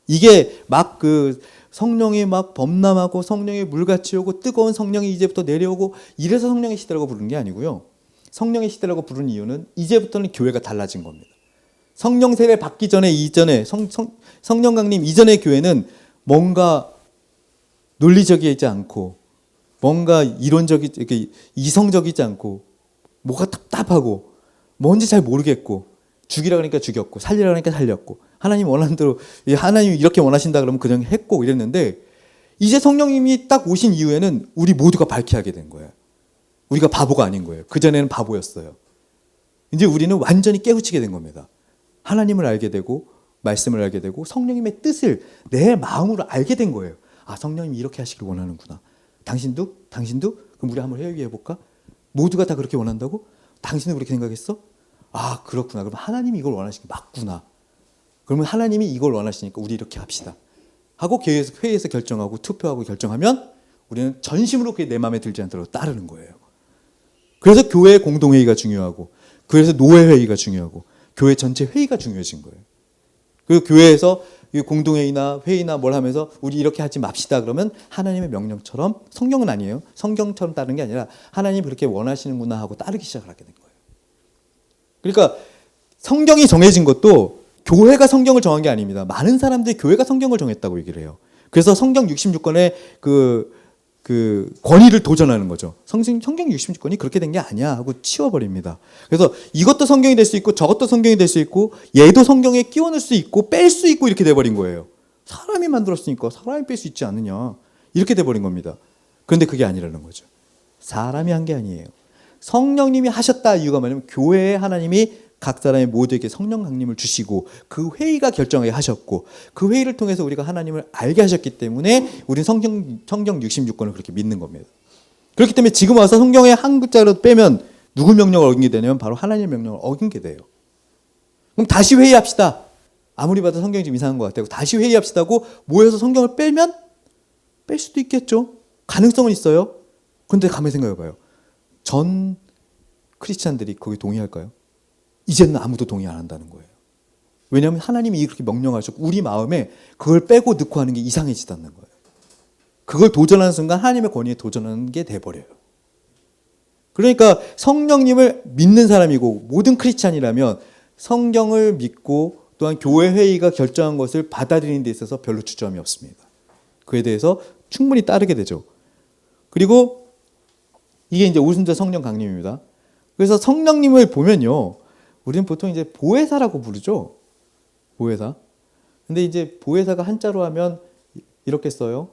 이게 막 그 성령이 막 범람하고 성령이 물같이 오고 뜨거운 성령이 이제부터 내려오고 이래서 성령의 시대라고 부르는 게 아니고요. 성령의 시대라고 부르는 이유는 이제부터는 교회가 달라진 겁니다. 성령 세례 받기 전에 이전에 성령 강림 이전의 교회는 뭔가 논리적이지 않고 뭔가 이론적이지 이성적이지 않고 뭐가 답답하고 뭔지 잘 모르겠고 죽이라 그러니까 죽였고 살리라 그러니까 살렸고 하나님 원하는 대로 하나님이 이렇게 원하신다 그러면 그냥 했고 이랬는데 이제 성령님이 딱 오신 이후에는 우리 모두가 밝게 하게 된 거예요. 우리가 바보가 아닌 거예요. 그전에는 바보였어요. 이제 우리는 완전히 깨우치게 된 겁니다. 하나님을 알게 되고 말씀을 알게 되고 성령님의 뜻을 내 마음으로 알게 된 거예요. 아, 성령님이 이렇게 하시길 원하는구나. 당신도? 그럼 우리 한번 회의해 볼까? 모두가 다 그렇게 원한다고? 당신은 그렇게 생각했어? 아, 그렇구나. 그럼 하나님이 이걸 원하시는 게 맞구나. 그러면 하나님이 이걸 원하시니까 우리 이렇게 합시다 하고 회의에서 결정하고 투표하고 결정하면 우리는 전심으로 그게 내 마음에 들지 않도록 따르는 거예요. 그래서 교회 공동회의가 중요하고 그래서 노회회의가 중요하고 교회 전체 회의가 중요해진 거예요. 그리고 교회에서 공동회의나 회의나 뭘 하면서 우리 이렇게 하지 맙시다 그러면 하나님의 명령처럼, 성경은 아니에요. 성경처럼 따르는 게 아니라 하나님이 그렇게 원하시는구나 하고 따르기 시작을 하게 된 거예요. 그러니까 성경이 정해진 것도 교회가 성경을 정한 게 아닙니다. 많은 사람들이 교회가 성경을 정했다고 얘기를 해요. 그래서 성경 66권의 그 권위를 도전하는 거죠. 성경 66권이 그렇게 된 게 아니야 하고 치워버립니다. 그래서 이것도 성경이 될 수 있고 저것도 성경이 될 수 있고 얘도 성경에 끼워 넣을 수 있고 뺄 수 있고 이렇게 돼버린 거예요. 사람이 만들었으니까 사람이 뺄 수 있지 않느냐 이렇게 돼버린 겁니다. 그런데 그게 아니라는 거죠. 사람이 한 게 아니에요. 성령님이 하셨다 이유가 뭐냐면 교회에 하나님이 각 사람의 모두에게 성령 강림을 주시고 그 회의가 결정하게 하셨고 그 회의를 통해서 우리가 하나님을 알게 하셨기 때문에 우리는 성경 66권을 그렇게 믿는 겁니다. 그렇기 때문에 지금 와서 성경의 한 글자로 빼면 누구 명령을 어긴게 되냐면 바로 하나님의 명령을 어긴 게 돼요. 그럼 다시 회의합시다. 아무리 봐도 성경이 좀 이상한 것 같아요. 다시 회의합시다고 모여서 성경을 빼면 뺄 수도 있겠죠. 가능성은 있어요. 그런데 가만히 생각해봐요. 전 크리스찬들이 거기 동의할까요? 이제는 아무도 동의 안 한다는 거예요. 왜냐하면 하나님이 이렇게 명령하셨고 우리 마음에 그걸 빼고 넣고 하는 게 이상해지다는 거예요. 그걸 도전하는 순간 하나님의 권위에 도전하는 게 돼버려요. 그러니까 성령님을 믿는 사람이고 모든 크리스찬이라면 성경을 믿고 또한 교회 회의가 결정한 것을 받아들이는 데 있어서 별로 주저함이 없습니다. 그에 대해서 충분히 따르게 되죠. 그리고 이게 이제 오순절 성령 강림입니다. 그래서 성령님을 보면요. 우리는 보통 이제 보혜사라고 부르죠. 보혜사. 근데 이제 보혜사가 한자로 하면 이렇게 써요.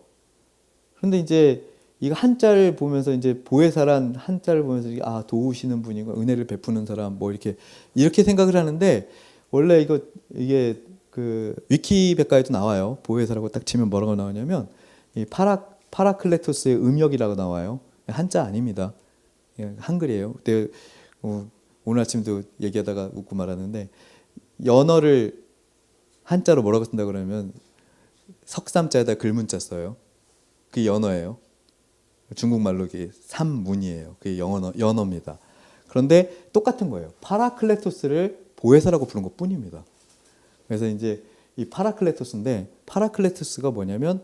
그런데 이제 이거 한자를 보면서 이제 보혜사란 한자를 보면서 아, 도우시는 분이고 은혜를 베푸는 사람 뭐 이렇게 생각을 하는데 원래 이게 그 위키백과에도 나와요. 보혜사라고 딱 치면 뭐라고 나오냐면 이 파라클레토스의 음역이라고 나와요. 한자 아닙니다. 한글이에요. 근데 오늘 아침도 얘기하다가 웃고 말았는데 연어를 한자로 뭐라고 쓴다 그러면 석삼자에다 글문자 써요. 그게 연어예요. 중국말로 그게 삼문이에요. 그게 연어입니다. 그런데 똑같은 거예요. 파라클레토스를 보혜사라고 부른 것 뿐입니다. 그래서 이제 이 파라클레토스인데 파라클레토스가 뭐냐면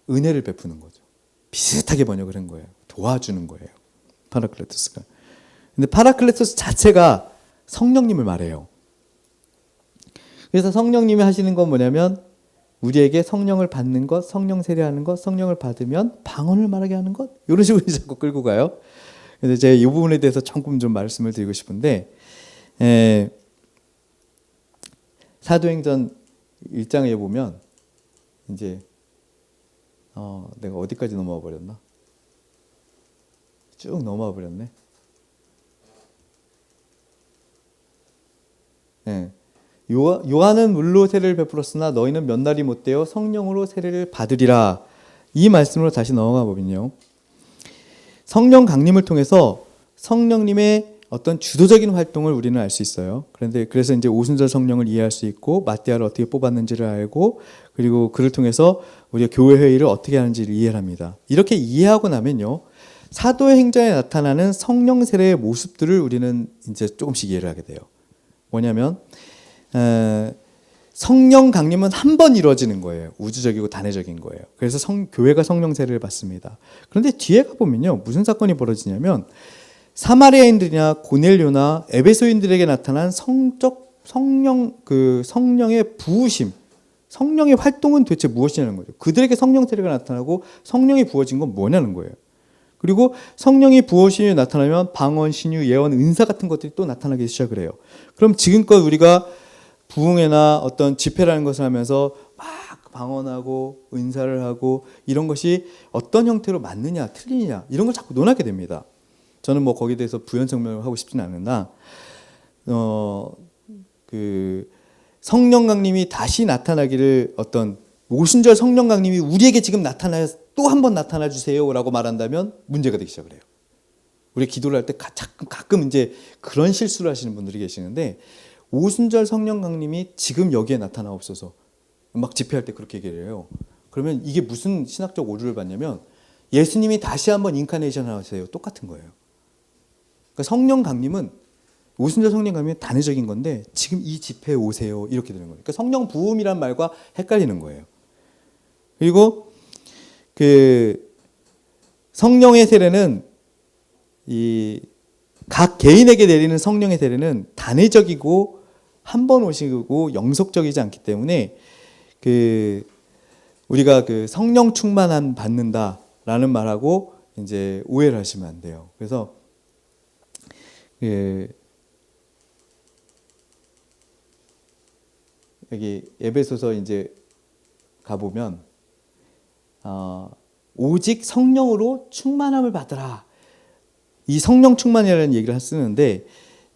은혜를 베푸는 거죠. 비슷하게 번역을 한 거예요. 도와주는 거예요. 파라클레토스가. 근데 파라클레토스 자체가 성령님을 말해요. 그래서 성령님이 하시는 건 뭐냐면 우리에게 성령을 받는 것, 성령 세례하는 것, 성령을 받으면 방언을 말하게 하는 것 이런 식으로 자꾸 끌고 가요. 그래서 제가 이 부분에 대해서 조금 좀 말씀을 드리고 싶은데 사도행전 1장에 보면 이제 내가 어디까지 넘어와 버렸나? 쭉 넘어와 버렸네. 네. 요한은 물로 세례를 베풀었으나 너희는 몇 날이 못되어 성령으로 세례를 받으리라. 이 말씀으로 다시 넘어가 보면요. 성령 강림을 통해서 성령님의 어떤 주도적인 활동을 우리는 알 수 있어요. 그래서 이제 오순절 성령을 이해할 수 있고 마띠아를 어떻게 뽑았는지를 알고 그리고 그를 통해서 우리가 교회 회의를 어떻게 하는지를 이해합니다. 이렇게 이해하고 나면요. 사도의 행전에 나타나는 성령 세례의 모습들을 우리는 이제 조금씩 이해를 하게 돼요. 뭐냐면 성령 강림은 한 번 이루어지는 거예요. 우주적이고 단회적인 거예요. 그래서 교회가 성령 세례를 받습니다. 그런데 뒤에 가보면요. 무슨 사건이 벌어지냐면 사마리아인들이나 고넬료나 에베소인들에게 나타난 성령의 부으심, 성령의 활동은 도대체 무엇이냐는 거죠. 그들에게 성령 세례가 나타나고 성령이 부어진 건 뭐냐는 거예요. 그리고 성령이 부어심이 나타나면 방언, 신유, 예언, 은사 같은 것들이 또 나타나기 시작을 해요. 그럼 지금껏 우리가 부흥회나 어떤 집회라는 것을 하면서 막 방언하고 은사를 하고 이런 것이 어떤 형태로 맞느냐 틀리냐 이런 걸 자꾸 논하게 됩니다. 저는 뭐 거기에 대해서 부연설명을 하고 싶지는 않으나 성령 강림이 다시 나타나기를 어떤 오순절 성령 강림이 우리에게 지금 또 한 번 나타나 주세요라고 말한다면 문제가 되기 시작을 해요. 우리 기도를 할 때 가끔 이제 그런 실수를 하시는 분들이 계시는데 오순절 성령 강림이 지금 여기에 나타나옵소서 막 집회할 때 그렇게 얘기를 해요. 그러면 이게 무슨 신학적 오류를 받냐면 예수님이 다시 한번 인카네이션 하세요. 똑같은 거예요. 그러니까 성령 강림은 오순절 성령 강림은 단회적인 건데 지금 이 집회에 오세요. 이렇게 되는 거예요. 그러니까 성령 부음이란 말과 헷갈리는 거예요. 그리고 성령의 세례는 각 개인에게 내리는 성령의 세례는 단회적이고 한 번 오시고 영속적이지 않기 때문에 우리가 성령 충만함 받는다라는 말하고 이제 오해를 하시면 안 돼요. 그래서 여기 에베소서 이제 가보면 오직 성령으로 충만함을 받으라. 이 성령 충만이라는 얘기를 쓰는데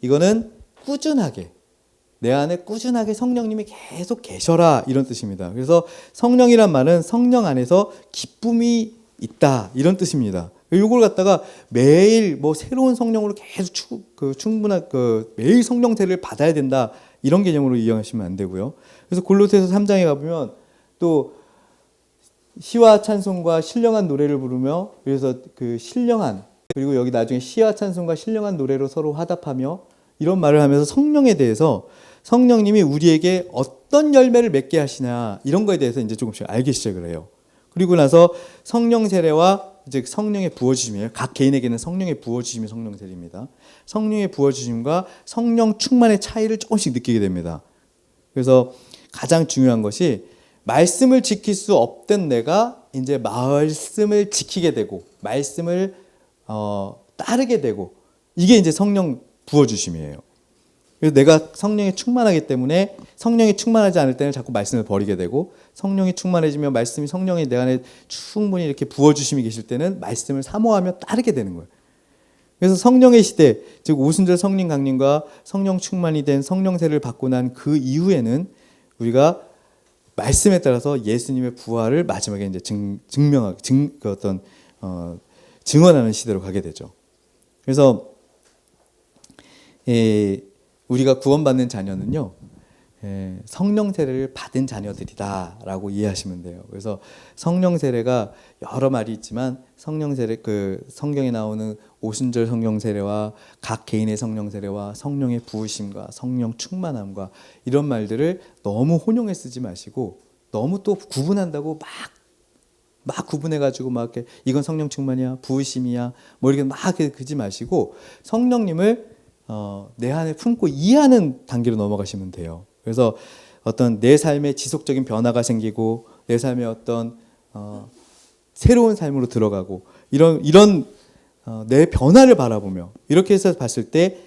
이거는 꾸준하게 내 안에 꾸준하게 성령님이 계속 계셔라 이런 뜻입니다. 그래서 성령이란 말은 성령 안에서 기쁨이 있다 이런 뜻입니다. 이걸 갖다가 매일 새로운 성령으로 계속 충분한 매일 성령 세례를 받아야 된다 이런 개념으로 이해하시면 안 되고요. 그래서 골로새서 3장에 가보면 또 시와 찬송과 신령한 노래를 부르며 그래서 신령한 그리고 여기 나중에 시와 찬송과 신령한 노래로 서로 화답하며 이런 말을 하면서 성령에 대해서 성령님이 우리에게 어떤 열매를 맺게 하시나 이런 거에 대해서 이제 조금씩 알기 시작을 해요. 그리고 나서 성령 세례와 이제 성령의 부어주심이에요. 각 개인에게는 성령의 부어주심이 성령 세례입니다. 성령의 부어주심과 성령 충만의 차이를 조금씩 느끼게 됩니다. 그래서 가장 중요한 것이 말씀을 지킬 수 없던 내가 이제 말씀을 지키게 되고 말씀을 따르게 되고 이게 이제 성령 부어주심이에요. 그래서 내가 성령에 충만하기 때문에 성령이 충만하지 않을 때는 자꾸 말씀을 버리게 되고 성령이 충만해지면 말씀이 성령이 내 안에 충분히 이렇게 부어주심이 계실 때는 말씀을 사모하며 따르게 되는 거예요. 그래서 성령의 시대, 즉 오순절 성령 강림과 성령 충만이 된 성령 세례를 받고 난 그 이후에는 우리가 말씀에 따라서 예수님의 부활을 마지막에 이제 증언하는 시대로 가게 되죠. 그래서 우리가 구원받는 자녀는요, 성령 세례를 받은 자녀들이다라고 이해하시면 돼요. 그래서 성령 세례가 여러 말이 있지만 성령 세례, 그 성경에 나오는 오순절 성령 세례와 각 개인의 성령 세례와 성령의 부으심과 성령 충만함과 이런 말들을 너무 혼용해 쓰지 마시고, 너무 또 구분한다고 막 구분해가지고 막 이렇게 이건 성령 충만이야, 부으심이야, 뭐 이렇게 막 그러지 마시고 성령님을 내 안에 품고 이해하는 단계로 넘어가시면 돼요. 그래서 어떤 내 삶에 지속적인 변화가 생기고 내 삶에 어떤 새로운 삶으로 들어가고 이런 내 변화를 바라보며 이렇게 해서 봤을 때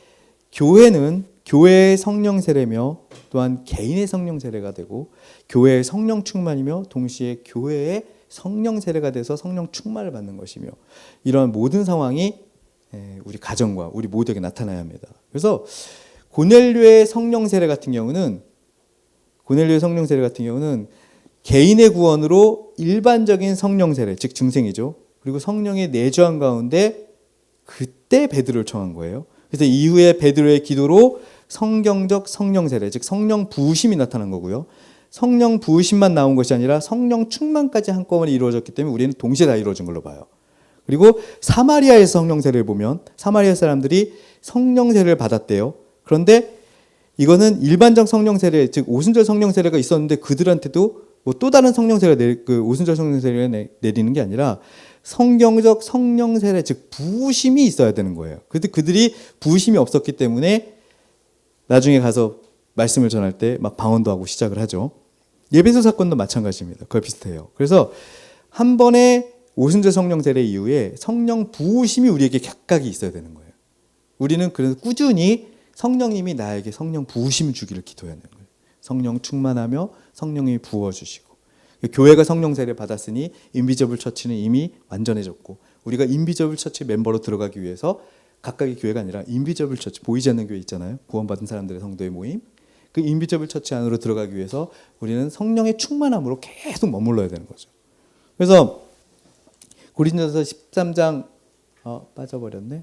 교회는 교회의 성령 세례며 또한 개인의 성령 세례가 되고 교회의 성령 충만이며 동시에 교회의 성령 세례가 돼서 성령 충만을 받는 것이며 이런 모든 상황이 우리 가정과 우리 모두에게 나타나야 합니다. 그래서 고넬료의 성령 세례 같은 경우는 개인의 구원으로 일반적인 성령 세례, 즉 증생이죠. 그리고 성령의 내주한 가운데 그때 베드로를 청한 거예요. 그래서 이후에 베드로의 기도로 성경적 성령 세례, 즉 성령 부으심이 나타난 거고요. 성령 부으심만 나온 것이 아니라 성령 충만까지 한꺼번에 이루어졌기 때문에 우리는 동시에 다 이루어진 걸로 봐요. 그리고 사마리아에서 성령 세례를 보면 사마리아 사람들이 성령 세례를 받았대요. 그런데 이거는 일반적 성령 세례, 즉 오순절 성령 세례가 있었는데 그들한테도 뭐 또 다른 성령 세례가 오순절 성령 세례를 내리는 게 아니라 성경적 성령 세례, 즉 부으심이 있어야 되는 거예요. 그런데 그들이 부으심이 없었기 때문에 나중에 가서 말씀을 전할 때 막 방언도 하고 시작을 하죠. 예배소 사건도 마찬가지입니다. 그거 비슷해요. 그래서 한 번에 오순절 성령 세례 이후에 성령 부으심이 우리에게 각각이 있어야 되는 거예요. 우리는 그래서 꾸준히 성령님이 나에게 성령 부으심을 주기를 기도해야 하는 거예요. 성령 충만하며 성령님이 부어주시고, 교회가 성령 세례 받았으니 인비저블 처치는 이미 완전해졌고, 우리가 인비저블 처치 멤버로 들어가기 위해서 각각의 교회가 아니라 인비저블 처치, 보이지 않는 교회 있잖아요. 구원받은 사람들의 성도의 모임. 그 인비저블 처치 안으로 들어가기 위해서 우리는 성령의 충만함으로 계속 머물러야 되는 거죠. 그래서 고린도서 13장 빠져버렸네.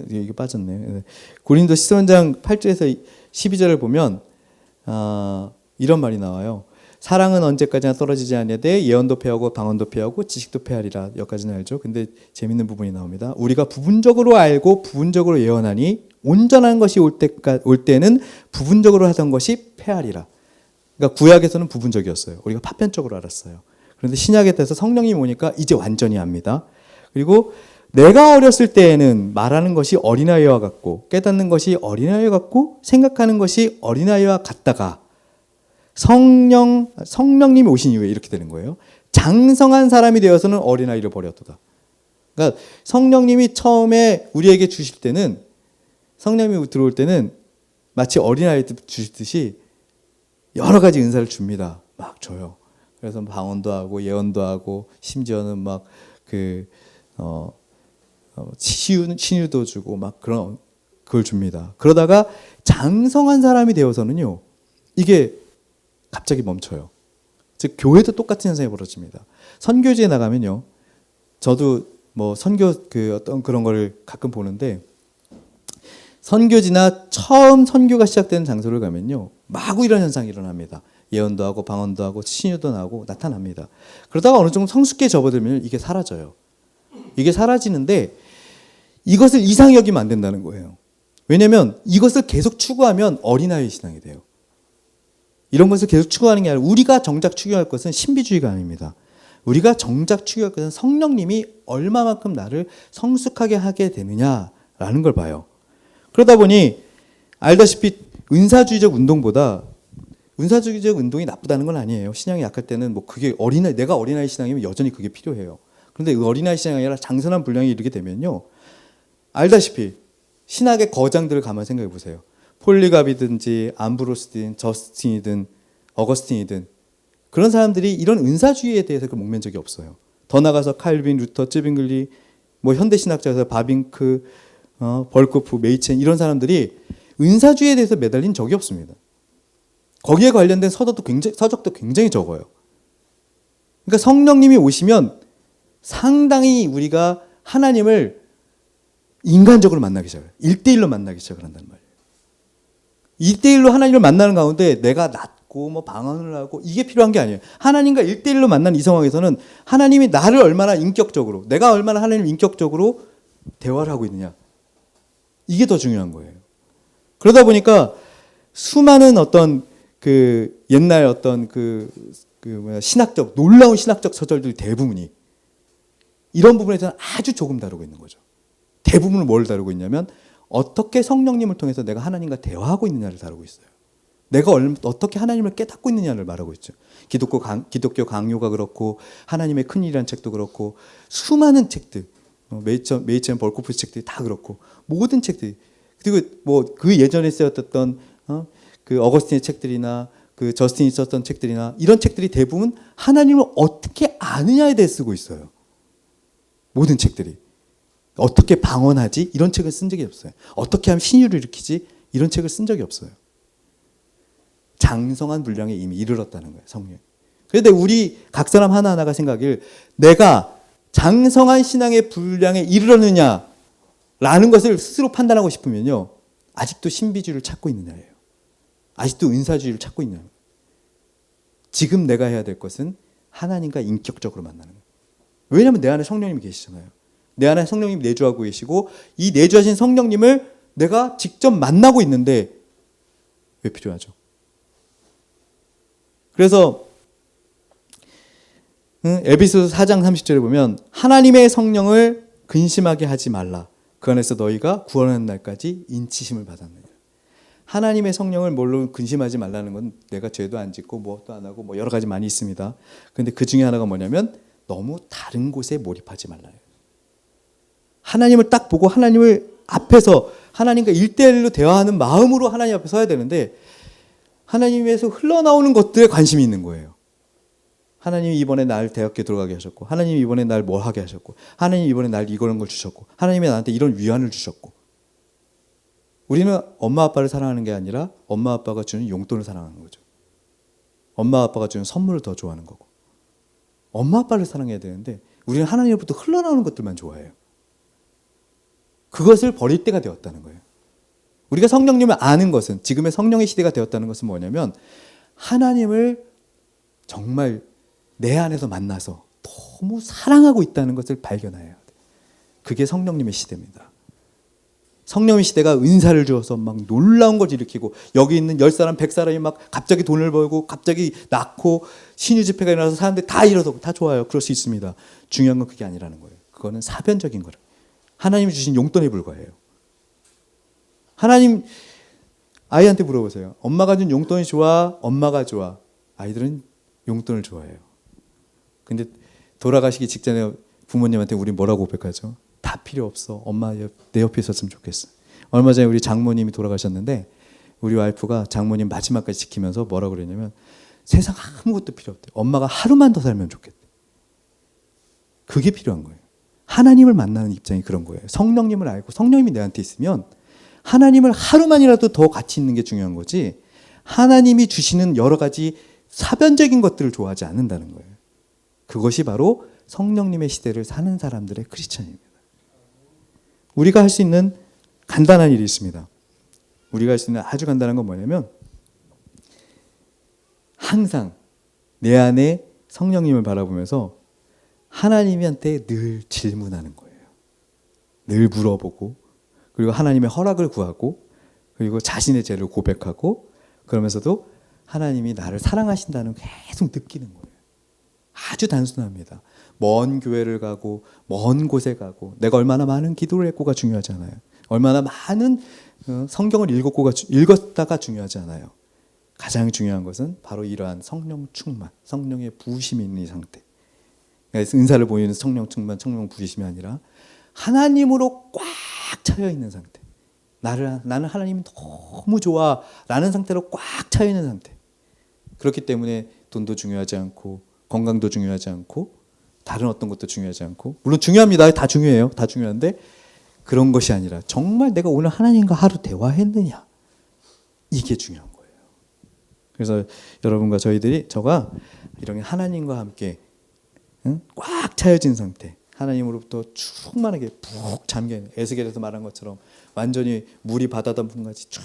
이게 빠졌네. 고린도 13장 8절에서 12절을 보면 이런 말이 나와요. 사랑은 언제까지나 떨어지지 아니하되 예언도 패하고 방언도 패하고 지식도 패하리라. 여기까지는 알죠. 근데 재밌는 부분이 나옵니다. 우리가 부분적으로 알고 부분적으로 예언하니 온전한 것이 올 때는 부분적으로 하던 것이 패하리라. 그러니까 구약에서는 부분적이었어요. 우리가 파편적으로 알았어요. 그런데 신약에 대해서 성령님이 오니까 이제 완전히 압니다. 그리고 내가 어렸을 때에는 말하는 것이 어린아이와 같고 깨닫는 것이 어린아이와 같고 생각하는 것이 어린아이와 같다가 성령님이 오신 이후에 이렇게 되는 거예요. 장성한 사람이 되어서는 어린아이를 버렸도다. 그러니까 성령님이 처음에 우리에게 주실 때는, 성령님이 들어올 때는 마치 어린아이한테 주시듯이 여러 가지 은사를 줍니다. 막 줘요. 그래서 방언도 하고 예언도 하고 심지어는 막 치유도 주고 막 그걸 줍니다. 그러다가 장성한 사람이 되어서는요, 이게 갑자기 멈춰요. 즉 교회도 똑같은 현상이 벌어집니다. 선교지에 나가면요, 저도 뭐 선교 어떤 그런 거를 가끔 보는데, 선교지나 처음 선교가 시작되는 장소를 가면요, 마구 이런 현상이 일어납니다. 예언도 하고 방언도 하고 치유도 나고 나타납니다. 그러다가 어느 정도 성숙기에 접어들면 이게 사라져요. 이게 사라지는데 이것을 이상히 여기면 안 된다는 거예요. 왜냐하면 이것을 계속 추구하면 어린아이 신앙이 돼요. 이런 것을 계속 추구하는 게 아니라 우리가 정작 추구할 것은 신비주의가 아닙니다. 우리가 정작 추구할 것은 성령님이 얼마만큼 나를 성숙하게 하게 되느냐라는 걸 봐요. 그러다 보니 알다시피 은사주의적 운동보다, 은사주의적 운동이 나쁘다는 건 아니에요. 신앙이 약할 때는 뭐 그게 내가 어린아이 신앙이면 여전히 그게 필요해요. 그런데 어린아이 신앙이 아니라 장선한 분량이 이르게 되면요, 알다시피 신학의 거장들을 가만 생각해 보세요. 폴리갑이든지 암브로스든 저스틴이든 어거스틴이든 그런 사람들이 이런 은사주의에 대해서 목맨 적이 없어요. 더 나가서 칼빈, 루터, 쯔빙글리, 뭐 현대 신학자에서 바빙크, 벌코프, 메이첸 이런 사람들이 은사주의에 대해서 매달린 적이 없습니다. 거기에 관련된 서적도 굉장히 적어요. 그러니까 성령님이 오시면 상당히 우리가 하나님을 인간적으로 만나기 시작해요. 1대1로 만나기 시작을 한단 말이에요. 1대1로 하나님을 만나는 가운데 내가 낫고 뭐 방언을 하고 이게 필요한 게 아니에요. 하나님과 1대1로 만난 이 상황에서는 하나님이 나를 얼마나 인격적으로, 내가 얼마나 하나님을 인격적으로 대화를 하고 있느냐. 이게 더 중요한 거예요. 그러다 보니까 수많은 어떤 그 옛날 어떤 신학적, 놀라운 신학적 서절들 대부분이 이런 부분에서는 아주 조금 다루고 있는 거죠. 대부분은 뭘 다루고 있냐면 어떻게 성령님을 통해서 내가 하나님과 대화하고 있느냐를 다루고 있어요. 내가 어떻게 하나님을 깨닫고 있느냐를 말하고 있죠. 기독교 강요가 그렇고 하나님의 큰일이라는 책도 그렇고 수많은 책들, 메이첸 벌코프 책들이 다 그렇고 모든 책들이, 그리고 뭐 그 예전에 쓰였던 그 어거스틴의 책들이나 그 저스틴이 썼던 책들이나 이런 책들이 대부분 하나님을 어떻게 아느냐에 대해 쓰고 있어요. 모든 책들이. 어떻게 방언하지? 이런 책을 쓴 적이 없어요. 어떻게 하면 신유를 일으키지? 이런 책을 쓴 적이 없어요. 장성한 분량에 이미 이르렀다는 거예요, 성령. 그런데 우리 각 사람 하나하나가 생각을 내가 장성한 신앙의 분량에 이르렀느냐라는 것을 스스로 판단하고 싶으면요, 아직도 신비주의를 찾고 있느냐예요. 아직도 은사주의를 찾고 있느냐. 지금 내가 해야 될 것은 하나님과 인격적으로 만나는 거예요. 왜냐하면 내 안에 성령님이 계시잖아요. 내 안에 성령님이 내주하고 계시고 이 내주하신 성령님을 내가 직접 만나고 있는데 왜 필요하죠? 그래서 에베소서 4장 30절에 보면 하나님의 성령을 근심하게 하지 말라. 그 안에서 너희가 구원하는 날까지 인치심을 받았느냐. 하나님의 성령을 물론 근심하지 말라는 건 내가 죄도 안 짓고 무엇도 안 하고 뭐 여러 가지 많이 있습니다. 그런데 그 중에 하나가 뭐냐면 너무 다른 곳에 몰입하지 말라요. 하나님을 딱 보고 하나님을 앞에서 하나님과 1대1로 대화하는 마음으로 하나님 앞에 서야 되는데 하나님에서 흘러나오는 것들에 관심이 있는 거예요. 하나님이 이번에 날 대학교 들어가게 하셨고, 하나님이 이번에 날 뭐 하게 하셨고, 하나님이 이번에 날 이런 걸 주셨고, 하나님이 나한테 이런 위안을 주셨고. 우리는 엄마 아빠를 사랑하는 게 아니라 엄마 아빠가 주는 용돈을 사랑하는 거죠. 엄마 아빠가 주는 선물을 더 좋아하는 거고. 엄마 아빠를 사랑해야 되는데 우리는 하나님으로부터 흘러나오는 것들만 좋아해요. 그것을 버릴 때가 되었다는 거예요. 우리가 성령님을 아는 것은, 지금의 성령의 시대가 되었다는 것은 뭐냐면 하나님을 정말 내 안에서 만나서 너무 사랑하고 있다는 것을 발견해야 돼요. 그게 성령님의 시대입니다. 성령의 시대가 은사를 주어서 막 놀라운 걸 일으키고 여기 있는 10사람, 100사람이 막 갑자기 돈을 벌고 갑자기 낳고 신유 집회가 일어나서 사람들이 다 일어서고 다 좋아요. 그럴 수 있습니다. 중요한 건 그게 아니라는 거예요. 그거는 사변적인 거예요. 하나님이 주신 용돈에 불과해요. 하나님, 아이한테 물어보세요. 엄마가 준 용돈이 좋아? 엄마가 좋아? 아이들은 용돈을 좋아해요. 근데 돌아가시기 직전에 부모님한테 우리 뭐라고 고백하죠? 다 필요 없어. 엄마 내 옆에 있었으면 좋겠어. 얼마 전에 우리 장모님이 돌아가셨는데 우리 와이프가 장모님 마지막까지 지키면서 뭐라고 그랬냐면 세상 아무것도 필요 없대. 엄마가 하루만 더 살면 좋겠대. 그게 필요한 거예요. 하나님을 만나는 입장이 그런 거예요. 성령님을 알고 성령님이 내한테 있으면 하나님을 하루만이라도 더 같이 있는 게 중요한 거지, 하나님이 주시는 여러 가지 사변적인 것들을 좋아하지 않는다는 거예요. 그것이 바로 성령님의 시대를 사는 사람들의 크리스찬입니다. 우리가 할 수 있는 간단한 일이 있습니다. 우리가 할 수 있는 아주 간단한 건 뭐냐면 항상 내 안에 성령님을 바라보면서 하나님한테 늘 질문하는 거예요. 늘 물어보고, 그리고 하나님의 허락을 구하고, 그리고 자신의 죄를 고백하고, 그러면서도 하나님이 나를 사랑하신다는 계속 느끼는 거예요. 아주 단순합니다. 먼 교회를 가고 먼 곳에 가고 내가 얼마나 많은 기도를 했고가 중요하지 않아요. 얼마나 많은 성경을 읽었다가 중요하지 않아요. 가장 중요한 것은 바로 이러한 성령 충만, 성령의 부으심이 있는 이 상태. 그래서 은사를 보이는 성령 충만, 성령 부으심이 아니라 하나님으로 꽉 차여 있는 상태. 나는 하나님이 너무 좋아 라는 상태로 꽉 차여 있는 상태. 그렇기 때문에 돈도 중요하지 않고 건강도 중요하지 않고 다른 어떤 것도 중요하지 않고, 물론 중요합니다. 다 중요해요. 다 중요한데 그런 것이 아니라 정말 내가 오늘 하나님과 하루 대화했느냐, 이게 중요한 거예요. 그래서 여러분과 저가 이런 하나님과 함께 꽉 차여진 상태, 하나님으로부터 충만하게 푹 잠겨있는, 에스겔에서 말한 것처럼 완전히 물이 바다 덮음같이 쫙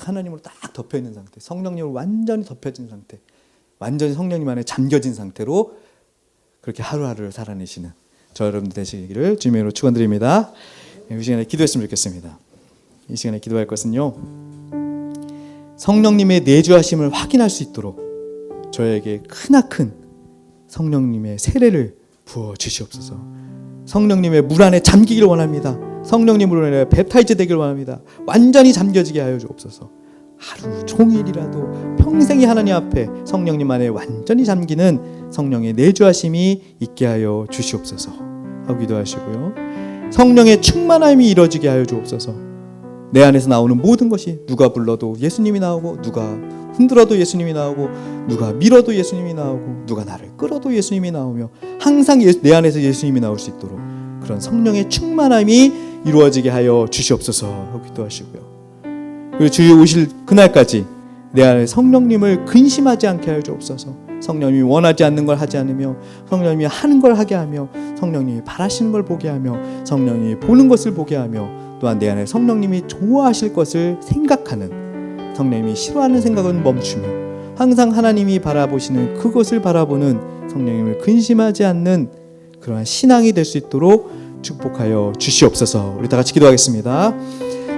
하나님으로 딱 덮여있는 상태, 성령님으로 완전히 덮여진 상태, 완전히 성령님 안에 잠겨진 상태로 그렇게 하루하루를 살아내시는 저 여러분들 되시기를 주님의 이름으로 축원드립니다. 이 시간에 기도했으면 좋겠습니다. 이 시간에 기도할 것은요, 성령님의 내주하심을 확인할 수 있도록 저에게 크나큰 성령님의 세례를 부어 주시옵소서. 성령님의 물 안에 잠기기를 원합니다. 성령님 물 안에 베프타이즈 되기를 원합니다. 완전히 잠겨지게 하여 주옵소서. 하루 종일이라도 평생이 하나님 앞에 성령님 안에 완전히 잠기는 성령의 내주하심이 있게 하여 주시옵소서 하고 기도하시고요, 성령의 충만함이 이루어지게 하여 주옵소서. 내 안에서 나오는 모든 것이, 누가 불러도 예수님이 나오고, 누가 흔들어도 예수님이 나오고, 누가 밀어도 예수님이 나오고, 누가 나를 끌어도 예수님이 나오며 항상 내 안에서 예수님이 나올 수 있도록 그런 성령의 충만함이 이루어지게 하여 주시옵소서 하고 기도하시고요, 그리고 주여 오실 그날까지 내 안에 성령님을 근심하지 않게 하여 주옵소서. 성령님이 원하지 않는 걸 하지 않으며, 성령님이 하는 걸 하게 하며, 성령님이 바라시는 걸 보게 하며, 성령님이 보는 것을 보게 하며, 또한 내 안에 성령님이 좋아하실 것을 생각하는, 성령님이 싫어하는 생각은 멈추며 항상 하나님이 바라보시는 그것을 바라보는 성령님을 근심하지 않는 그러한 신앙이 될 수 있도록 축복하여 주시옵소서. 우리 다 같이 기도하겠습니다.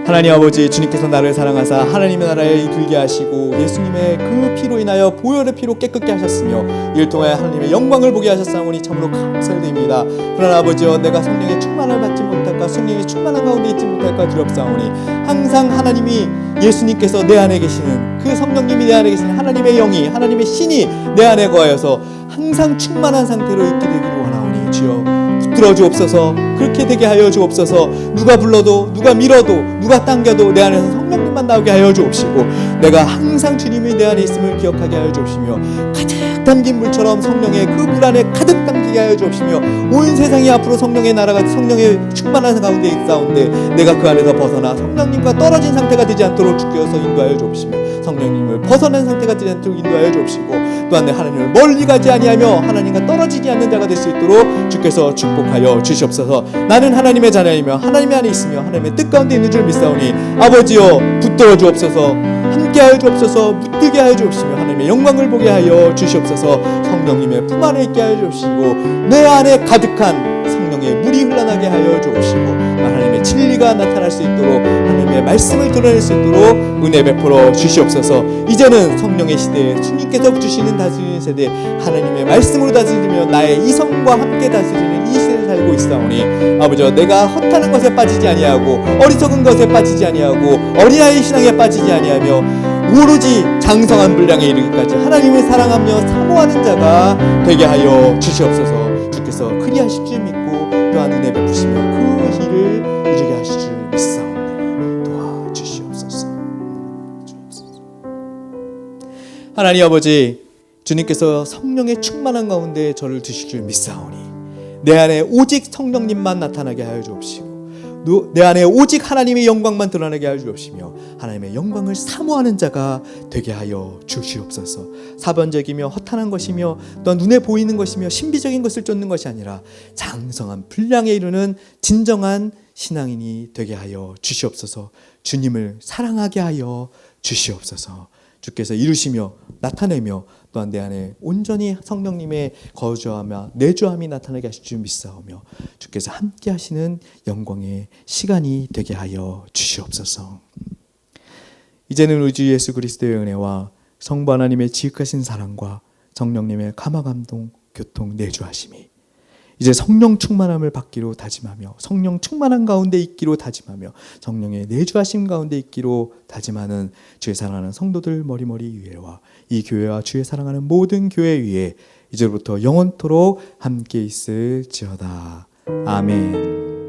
하나님 아버지, 주님께서 나를 사랑하사 하나님의 나라에 이끌게 하시고 예수님의 그 피로 인하여 보혈의 피로 깨끗게 하셨으며 이를 통하여 하나님의 영광을 보게 하셨사오니 참으로 감사드립니다. 그러나 아버지여, 내가 성령의 충만을 받지 못할까, 성령의 충만한 가운데 있지 못할까 두렵사오니 항상 하나님이, 예수님께서 내 안에 계시는 그 성령님이 내 안에 계시는 하나님의 영이, 하나님의 신이 내 안에 거하여서 항상 충만한 상태로 있게 되기를 원하오니 주여 붙들어 주옵소서. 그렇게 되게 하여 주옵소서. 누가 불러도, 누가 밀어도, 누가 당겨도 내 안에서 성령님만 나오게 하여 주옵시고, 내가 항상 주님이 내 안에 있음을 기억하게 하여 주옵시며, 가득 담긴 물처럼 성령의 그 물 안에 가득 담기게 하여 주옵시며, 온 세상이 앞으로 성령의 나라가 성령의 충만한 가운데 있사온데 내가 그 안에서 벗어나 성령님과 떨어진 상태가 되지 않도록 주께서 인도하여 주옵시며, 성령님을 벗어난 상태가 되지 않도록 인도하여 주옵시고, 또한 내 하나님을 멀리 가지 아니하며 하나님과 떨어지지 않는 자가 될 수 있도록 주께서 축복하여 주시옵소서. 나는 하나님의 자녀이며 하나님 안에 있으며 하나님의 뜻 가운데 있는 줄 믿사오니 아버지여, 붙들어 주옵소서. 함께 하여 주옵소서. 붙들게 하여 주옵시며 하나님의 영광을 보게 하여 주시옵소서. 성령님의 품 안에 있게 하여 주옵시고, 내 안에 가득한 성령의 물이 흘러나게 하여 주옵시고, 하나님의 진리가 나타날 수 있도록, 하나님의 말씀을 드러낼 수 있도록 은혜 베풀어 주시옵소서. 이제는 성령의 시대에 주님께서 주시는 다스리는 세대, 하나님의 말씀으로 다스리며 나의 이성과 함께 다스리는 이 시대에 살고 있사오니 아버지여, 내가 허탄한 것에 빠지지 아니하고 어리석은 것에 빠지지 아니하고 어린아이의 신앙에 빠지지 아니하며 오로지 장성한 분량에 이르기까지 하나님을 사랑하며 사모하는 자가 되게 하여 주시옵소서. 주께서 그리하실 줄 믿고 또한 은혜 베푸시며 그 일을 이루게 하실 줄 믿사옵니 도와주시옵소서. 하나님 아버지, 주님께서 성령의 충만한 가운데 저를 두실 줄 믿사오니 내 안에 오직 성령님만 나타나게 하여 주옵시고, 내 안에 오직 하나님의 영광만 드러나게 하여 주옵시며 하나님의 영광을 사모하는 자가 되게 하여 주시옵소서. 사변적이며 허탄한 것이며 또 눈에 보이는 것이며 신비적인 것을 쫓는 것이 아니라 장성한 분량에 이르는 진정한 신앙인이 되게 하여 주시옵소서. 주님을 사랑하게 하여 주시옵소서. 주께서 이루시며 나타내며 또한 내 안에 온전히 성령님의 거주하며 내주함이 나타나게 하실 줄 믿사오며 주께서 함께 하시는 영광의 시간이 되게 하여 주시옵소서. 이제는 우리 주 예수 그리스도의 은혜와 성부 하나님의 지극하신 사랑과 성령님의 감화감동 교통 내주하심이 이제 성령 충만함을 받기로 다짐하며 성령 충만한 가운데 있기로 다짐하며 성령의 내주하심 가운데 있기로 다짐하는 주의 사랑하는 성도들 머리머리 위에와 이 교회와 주의 사랑하는 모든 교회 위에 이제부터 영원토록 함께 있을지어다. 아멘.